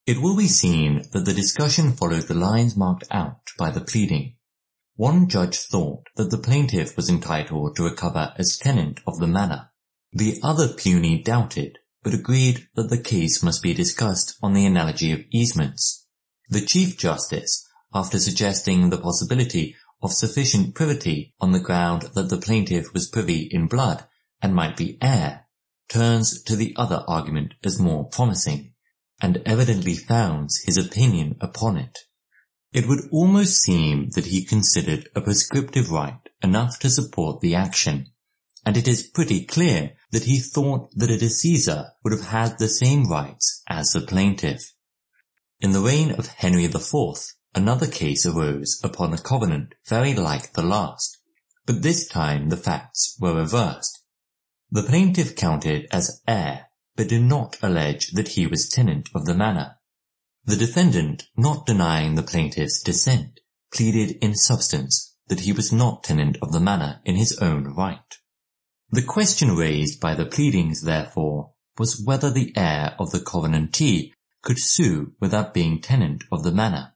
It will be seen that the discussion followed the lines marked out by the pleading. One judge thought that the plaintiff was entitled to recover as tenant of the manor. The other puny doubted, but agreed that the case must be discussed on the analogy of easements. The Chief Justice, after suggesting the possibility of sufficient privity on the ground that the plaintiff was privy in blood and might be heir, turns to the other argument as more promising, and evidently founds his opinion upon it. It would almost seem that he considered a prescriptive right enough to support the action, and it is pretty clear that he thought that a deceaser would have had the same rights as the plaintiff. In the reign of Henry IV, another case arose upon a covenant very like the last, but this time the facts were reversed. The plaintiff counted as heir, but did not allege that he was tenant of the manor. The defendant, not denying the plaintiff's descent, pleaded in substance that he was not tenant of the manor in his own right. The question raised by the pleadings, therefore, was whether the heir of the covenantee could sue without being tenant of the manor.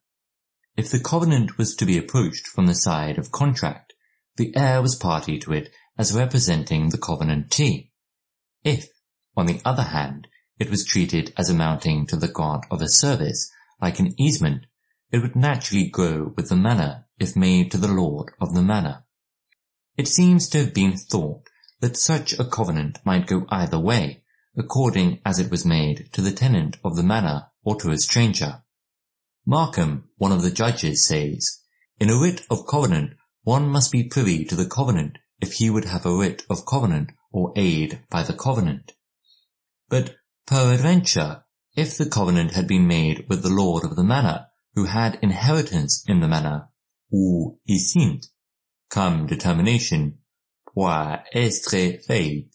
If the covenant was to be approached from the side of contract, the heir was party to it as representing the covenantee. If, on the other hand, it was treated as amounting to the grant of a service, like an easement, it would naturally go with the manor if made to the lord of the manor. It seems to have been thought that such a covenant might go either way, according as it was made to the tenant of the manor or to a stranger. Markham, one of the judges, says, "In a writ of covenant, one must be privy to the covenant if he would have a writ of covenant or aid by the covenant. But peradventure, if the covenant had been made with the lord of the manor, who had inheritance in the manor, ou isint, cum determination, pour estre fait,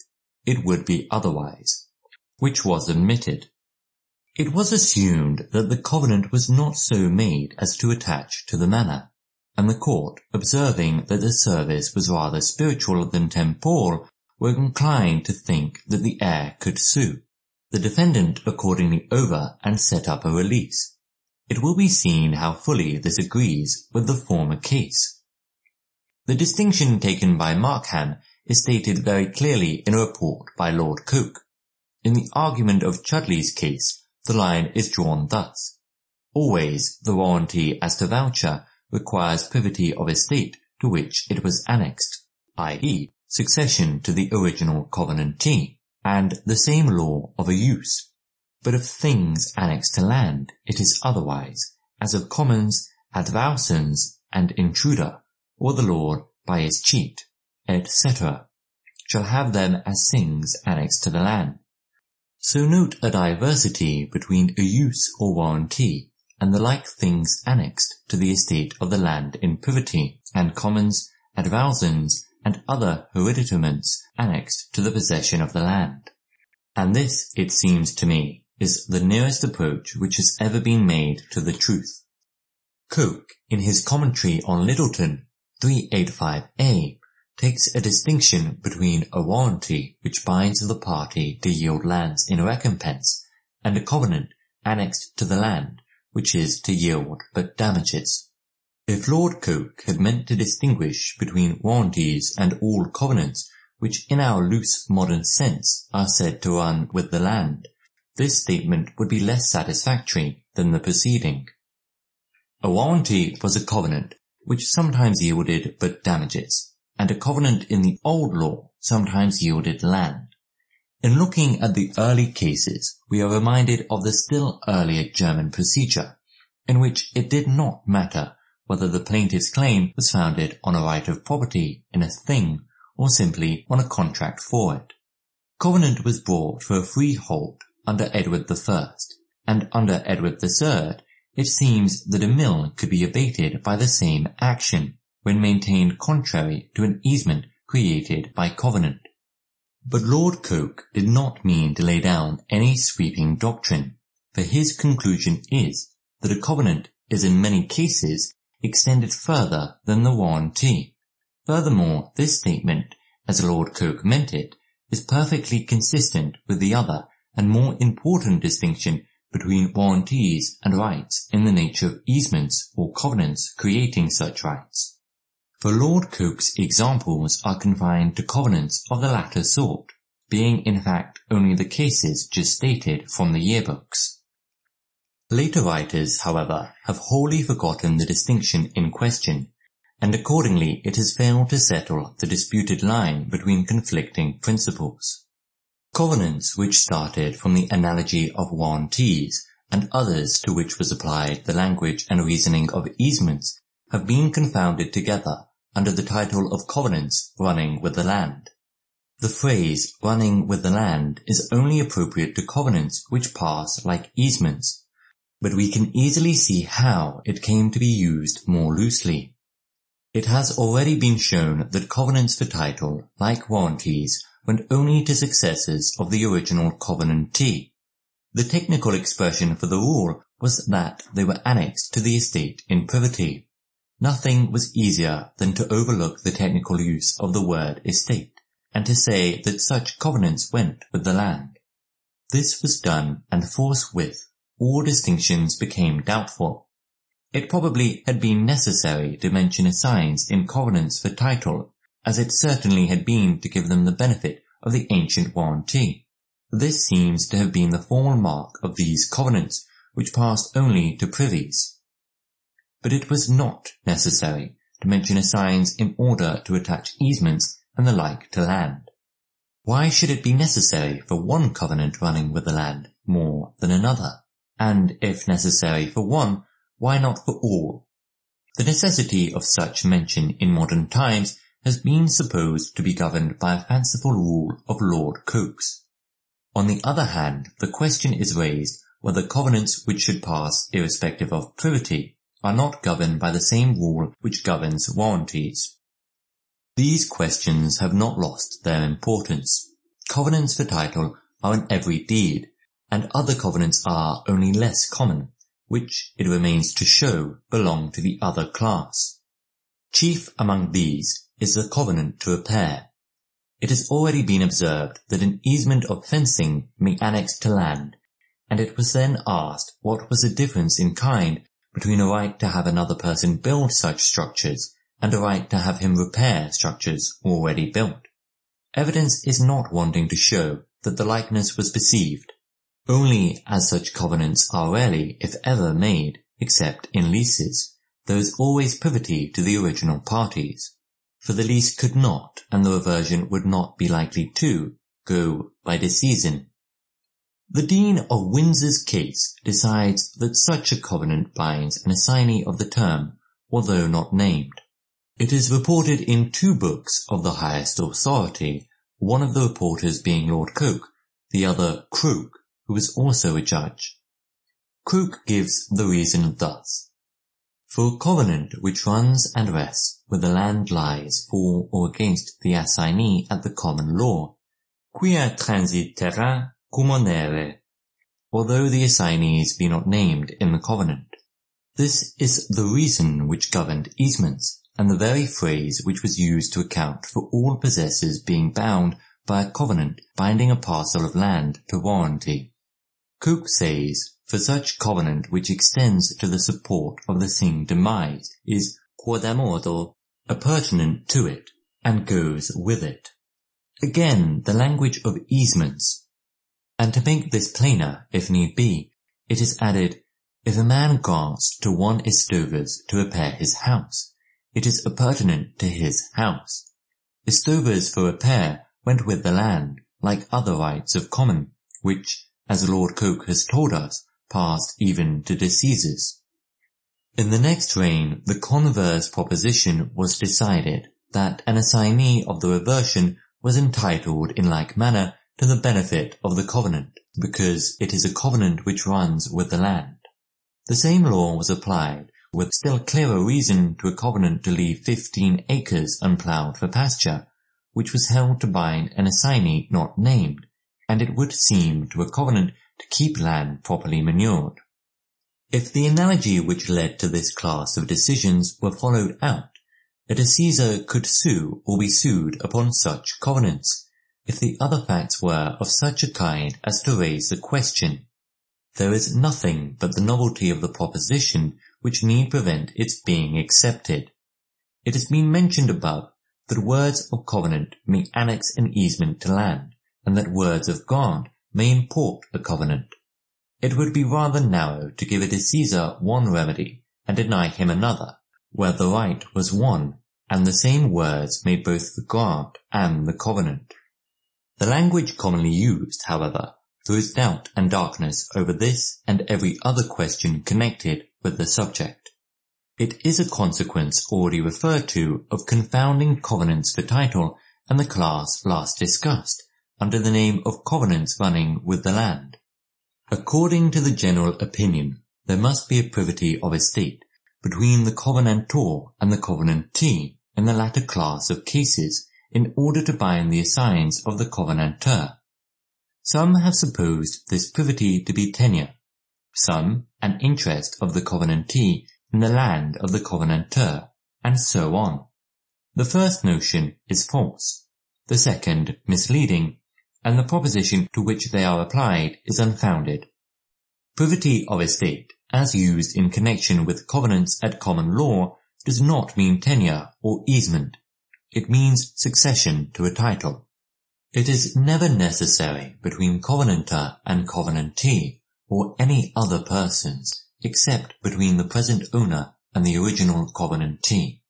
it would be otherwise," which was admitted. It was assumed that the covenant was not so made as to attach to the manor, and the court, observing that the service was rather spiritual than temporal, were inclined to think that the heir could sue. The defendant accordingly over and set up a release. It will be seen how fully this agrees with the former case. The distinction taken by Markham is stated very clearly in a report by Lord Coke. In the argument of Chudley's case, the line is drawn thus: always the warranty as to voucher requires privity of estate to which it was annexed, i.e., succession to the original covenantee, and the same law of a use. But of things annexed to land it is otherwise, as of commons, advowsons, and intruder, or the lord by his cheat, etc., shall have them as things annexed to the land. So note a diversity between a use or warranty and the like things annexed to the estate of the land in privity, and commons, advowsons, and other hereditaments annexed to the possession of the land. And this, it seems to me, is the nearest approach which has ever been made to the truth. Coke, in his commentary on Littleton, 385a, takes a distinction between a warranty which binds the party to yield lands in recompense, and a covenant annexed to the land, which is to yield but damages. If Lord Coke had meant to distinguish between warranties and all covenants, which in our loose modern sense are said to run with the land, this statement would be less satisfactory than the preceding. A warranty was a covenant which sometimes yielded but damages, and a covenant in the old law sometimes yielded land. In looking at the early cases, we are reminded of the still earlier German procedure, in which it did not matter whether the plaintiff's claim was founded on a right of property in a thing or simply on a contract for it. Covenant was brought for a freehold under Edward I, and under Edward III, it seems that a mill could be abated by the same action when maintained contrary to an easement created by covenant. But Lord Coke did not mean to lay down any sweeping doctrine, for his conclusion is that a covenant is in many cases extended further than the warranty. Furthermore, this statement, as Lord Coke meant it, is perfectly consistent with the other and more important distinction between warranties and rights in the nature of easements or covenants creating such rights. For Lord Coke's examples are confined to covenants of the latter sort, being in fact only the cases just stated from the yearbooks. Later writers, however, have wholly forgotten the distinction in question, and accordingly it has failed to settle the disputed line between conflicting principles. Covenants which started from the analogy of warranties, and others to which was applied the language and reasoning of easements, have been confounded together under the title of covenants running with the land. The phrase running with the land is only appropriate to covenants which pass like easements, but we can easily see how it came to be used more loosely. It has already been shown that covenants for title, like warranties, went only to successors of the original covenantee. The technical expression for the rule was that they were annexed to the estate in privity. Nothing was easier than to overlook the technical use of the word estate, and to say that such covenants went with the land. This was done, and forthwith all distinctions became doubtful. It probably had been necessary to mention assigns in covenants for title, as it certainly had been to give them the benefit of the ancient warranty. This seems to have been the formal mark of these covenants, which passed only to privies. But it was not necessary to mention assigns in order to attach easements and the like to land. Why should it be necessary for one covenant running with the land more than another? And if necessary for one, why not for all? The necessity of such mention in modern times has been supposed to be governed by a fanciful rule of Lord Coke's. On the other hand, the question is raised whether covenants which should pass irrespective of privity are not governed by the same rule which governs warranties. These questions have not lost their importance. Covenants for title are in every deed, and other covenants are only less common, which, it remains to show, belong to the other class. Chief among these is the covenant to repair. It has already been observed that an easement of fencing may annex to land, and it was then asked what was the difference in kind between a right to have another person build such structures and a right to have him repair structures already built. Evidence is not wanting to show that the likeness was perceived, only as such covenants are rarely, if ever, made, except in leases. There is always privity to the original parties, for the lease could not, and the reversion would not be likely to, go by disseisin. The Dean of Windsor's case decides that such a covenant binds an assignee of the term, although not named. It is reported in 2 books of the highest authority, one of the reporters being Lord Coke, the other Crook, who was also a judge. Crook gives the reason thus: For a covenant which runs and rests where the land lies for or against the assignee at the common law, quia transit terra commonere, although the assignees be not named in the covenant. This is the reason which governed easements, and the very phrase which was used to account for all possessors being bound by a covenant binding a parcel of land to warranty. Coke says, for such covenant which extends to the support of the thing demised is quodammodo, appurtenant to it, and goes with it. Again, the language of easements. And to make this plainer, if need be, it is added, if a man grants to one estovers to repair his house, it is appurtenant to his house. Estovers for repair went with the land, like other rights of common, which, as Lord Coke has told us, passed even to deceases. In the next reign, the converse proposition was decided, that an assignee of the reversion was entitled in like manner to the benefit of the covenant, because it is a covenant which runs with the land. The same law was applied, with still clearer reason, to a covenant to leave 15 acres unploughed for pasture, which was held to bind an assignee not named, and it would seem to a covenant to keep land properly manured. If the analogy which led to this class of decisions were followed out, a deceaser could sue or be sued upon such covenants, if the other facts were of such a kind as to raise the question. There is nothing but the novelty of the proposition which need prevent its being accepted. It has been mentioned above that words of covenant may annex an easement to land, and that words of grant may import a covenant. It would be rather narrow to give a deceaser one remedy and deny him another, where the right was one, and the same words made both the grant and the covenant. The language commonly used, however, throws doubt and darkness over this and every other question connected with the subject. It is a consequence already referred to of confounding covenants for title and the class last discussed, under the name of covenants running with the land. According to the general opinion, there must be a privity of estate between the covenantor and the covenantee in the latter class of cases in order to bind the assigns of the covenanter. Some have supposed this privity to be tenure, some an interest of the covenantee in the land of the covenanter, and so on. The first notion is false, the second misleading, and the proposition to which they are applied is unfounded. Privity of estate, as used in connection with covenants at common law, does not mean tenure or easement. It means succession to a title. It is never necessary between covenanter and covenantee, or any other persons, except between the present owner and the original covenantee.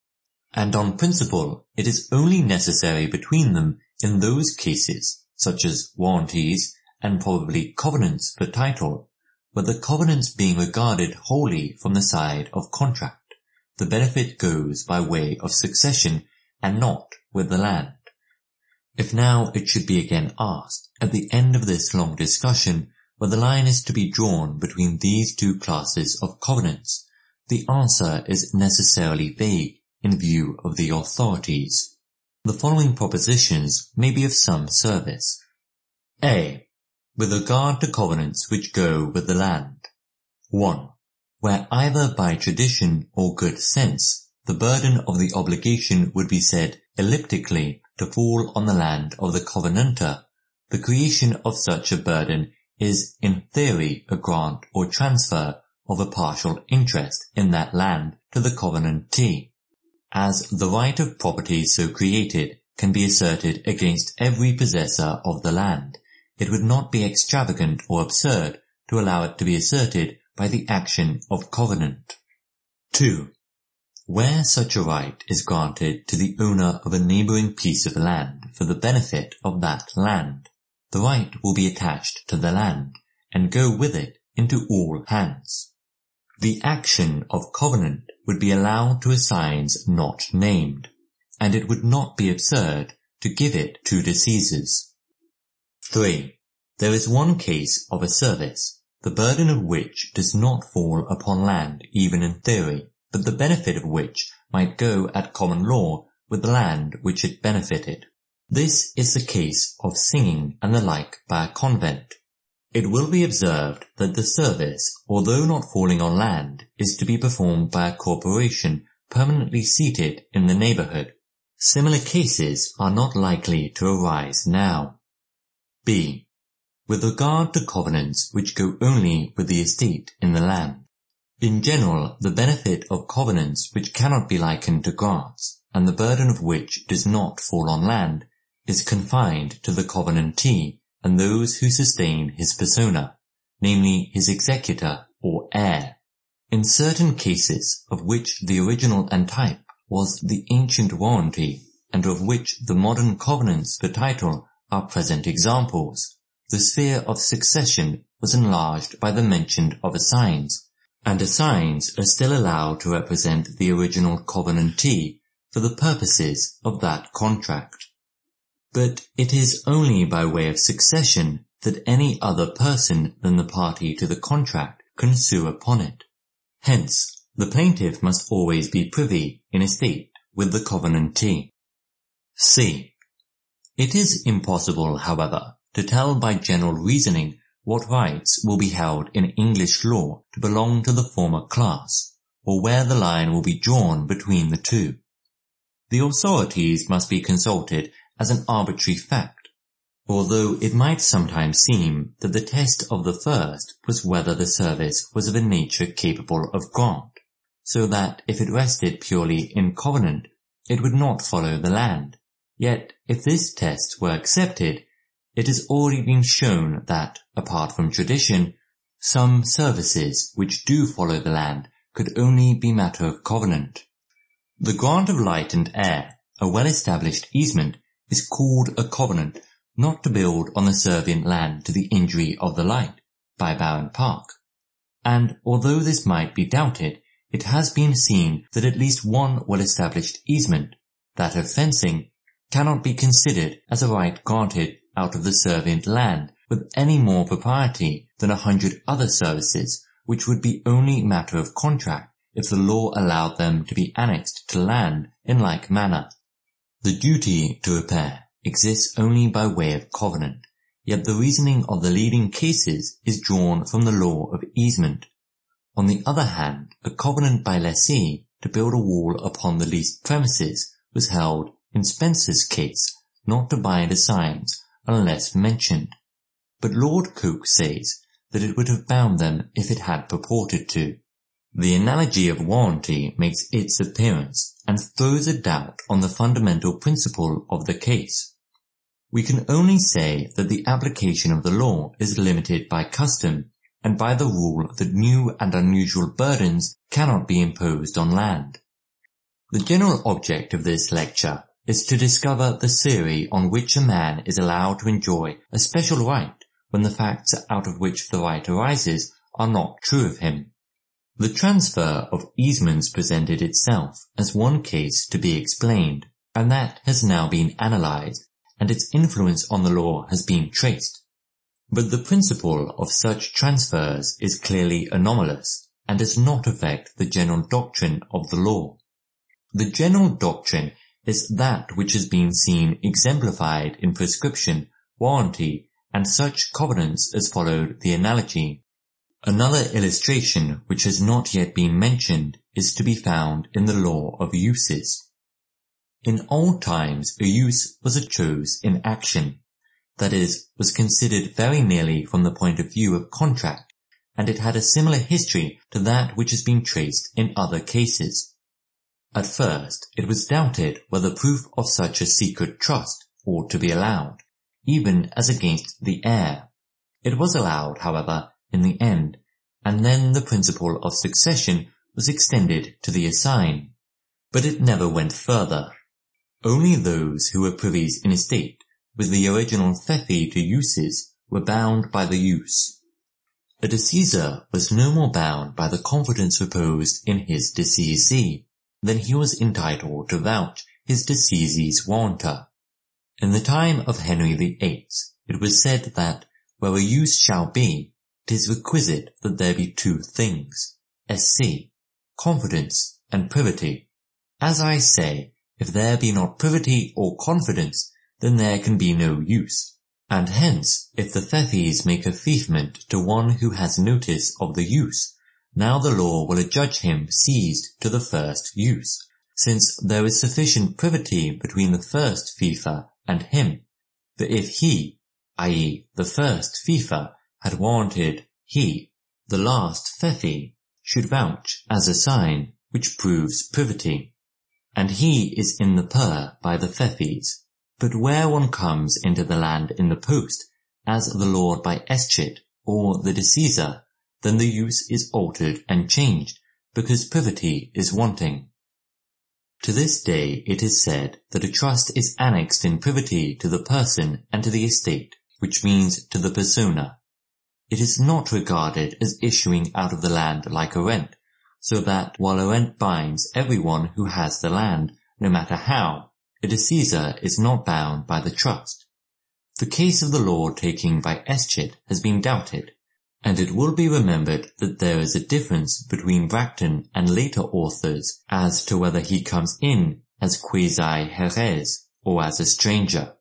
And on principle, it is only necessary between them in those cases, such as warranties and probably covenants for title, where the covenants being regarded wholly from the side of contract, the benefit goes by way of succession and not with the land. If now it should be again asked, at the end of this long discussion, where the line is to be drawn between these two classes of covenants, the answer is necessarily vague in view of the authorities. The following propositions may be of some service. A. With regard to covenants which go with the land. 1. Where either by tradition or good sense, the burden of the obligation would be said elliptically to fall on the land of the covenanter, the creation of such a burden is in theory a grant or transfer of a partial interest in that land to the covenantee, as the right of property so created can be asserted against every possessor of the land. It would not be extravagant or absurd to allow it to be asserted by the action of covenant. 2. Where such a right is granted to the owner of a neighbouring piece of land for the benefit of that land, the right will be attached to the land, and go with it into all hands. The action of covenant would be allowed to assigns not named, and it would not be absurd to give it to deceasers. 3. There is one case of a service, the burden of which does not fall upon land even in theory, but the benefit of which might go at common law with the land which it benefited. This is the case of singing and the like by a convent. It will be observed that the service, although not falling on land, is to be performed by a corporation permanently seated in the neighbourhood. Similar cases are not likely to arise now. B. With regard to covenants which go only with the estate in the land. In general, the benefit of covenants which cannot be likened to grants, and the burden of which does not fall on land, is confined to the covenantee and those who sustain his persona, namely his executor or heir. In certain cases, of which the original and type was the ancient warranty, and of which the modern covenants for title are present examples, the sphere of succession was enlarged by the mention of assigns, and assigns are still allowed to represent the original covenantee for the purposes of that contract. But it is only by way of succession that any other person than the party to the contract can sue upon it. Hence, the plaintiff must always be privy in estate with the covenantee. C. It is impossible, however, to tell by general reasoning what rights will be held in English law to belong to the former class, or where the line will be drawn between the two. The authorities must be consulted as an arbitrary fact, although it might sometimes seem that the test of the first was whether the service was of a nature capable of grant, so that if it rested purely in covenant, it would not follow the land. Yet, if this test were accepted, it has already been shown that, apart from tradition, some services which do follow the land could only be matter of covenant. The grant of light and air, a well-established easement, is called a covenant not to build on the servient land to the injury of the light, by barren park. And although this might be doubted, it has been seen that at least one well-established easement, that of fencing, cannot be considered as a right granted out of the servient land with any more propriety than 100 other services which would be only matter of contract if the law allowed them to be annexed to land in like manner. The duty to repair exists only by way of covenant, yet the reasoning of the leading cases is drawn from the law of easement. On the other hand, a covenant by lessee to build a wall upon the leased premises was held, in Spencer's case, not to bind assigns unless mentioned. But Lord Coke says that it would have bound them if it had purported to. The analogy of warranty makes its appearance and throws a doubt on the fundamental principle of the case. We can only say that the application of the law is limited by custom and by the rule that new and unusual burdens cannot be imposed on land. The general object of this lecture is to discover the theory on which a man is allowed to enjoy a special right when the facts out of which the right arises are not true of him. The transfer of easements presented itself as one case to be explained, and that has now been analyzed, and its influence on the law has been traced. But the principle of such transfers is clearly anomalous, and does not affect the general doctrine of the law. The general doctrine is that which has been seen exemplified in prescription, warranty, and such covenants as followed the analogy. Another illustration which has not yet been mentioned is to be found in the law of uses. In old times a use was a chose in action, that is, was considered very nearly from the point of view of contract, and it had a similar history to that which has been traced in other cases. At first it was doubted whether proof of such a secret trust ought to be allowed, even as against the heir. It was allowed, however, in the end, and then the principle of succession was extended to the assign. But it never went further. Only those who were privies in estate with the original fefi to uses were bound by the use. A deceaser was no more bound by the confidence reposed in his deceasee than he was entitled to vouch his deceasee's warrantor. In the time of Henry VIII, it was said that, where a use shall be, it is requisite that there be two things, sc, confidence and privity. As I say, if there be not privity or confidence, then there can be no use. And hence, if the fefis make a fiefment to one who has notice of the use, now the law will adjudge him seized to the first use, since there is sufficient privity between the first fieffer and him. For if he, i.e. the first fieffer, had warranted, he, the last fefi, should vouch as a sign which proves privity. And he is in the per by the fefis. But where one comes into the land in the post, as the lord by eschit, or the deceaser, then the use is altered and changed, because privity is wanting. To this day it is said that a trust is annexed in privity to the person and to the estate, which means to the persona. It is not regarded as issuing out of the land like a rent, so that while a rent binds everyone who has the land, no matter how, a deceaser is not bound by the trust. The case of the lord taking by eschit has been doubted, and it will be remembered that there is a difference between Bracton and later authors as to whether he comes in as quasi-heres or as a stranger.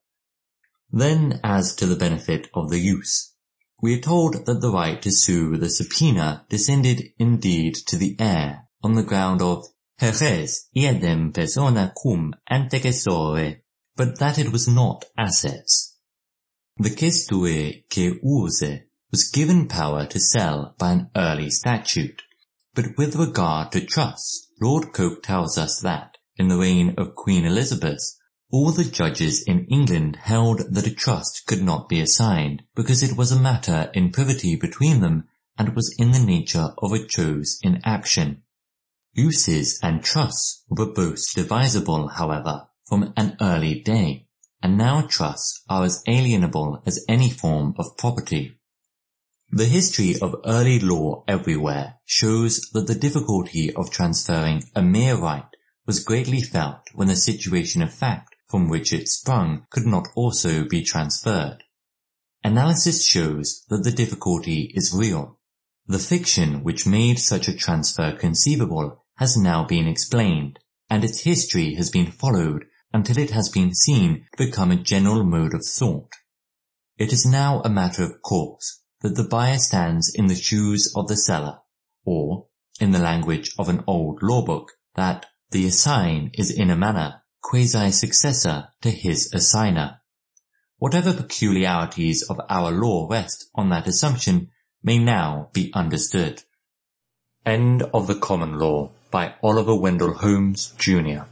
Then as to the benefit of the use. We are told that the right to sue the subpoena descended indeed to the heir on the ground of heres iadem persona cum antecessore, but that it was not assets. The quaesture que use was given power to sell by an early statute, but with regard to trusts, Lord Coke tells us that, in the reign of Queen Elizabeth, all the judges in England held that a trust could not be assigned, because it was a matter in privity between them, and was in the nature of a chose in action. Uses and trusts were both divisible, however, from an early day, and now trusts are as alienable as any form of property. The history of early law everywhere shows that the difficulty of transferring a mere right was greatly felt when the situation of fact from which it sprung could not also be transferred. Analysis shows that the difficulty is real. The fiction which made such a transfer conceivable has now been explained, and its history has been followed until it has been seen to become a general mode of thought. It is now a matter of course that the buyer stands in the shoes of the seller, or, in the language of an old law book, that the assign is in a manner quasi-successor to his assigner. Whatever peculiarities of our law rest on that assumption may now be understood. End of the Common Law by Oliver Wendell Holmes Jr.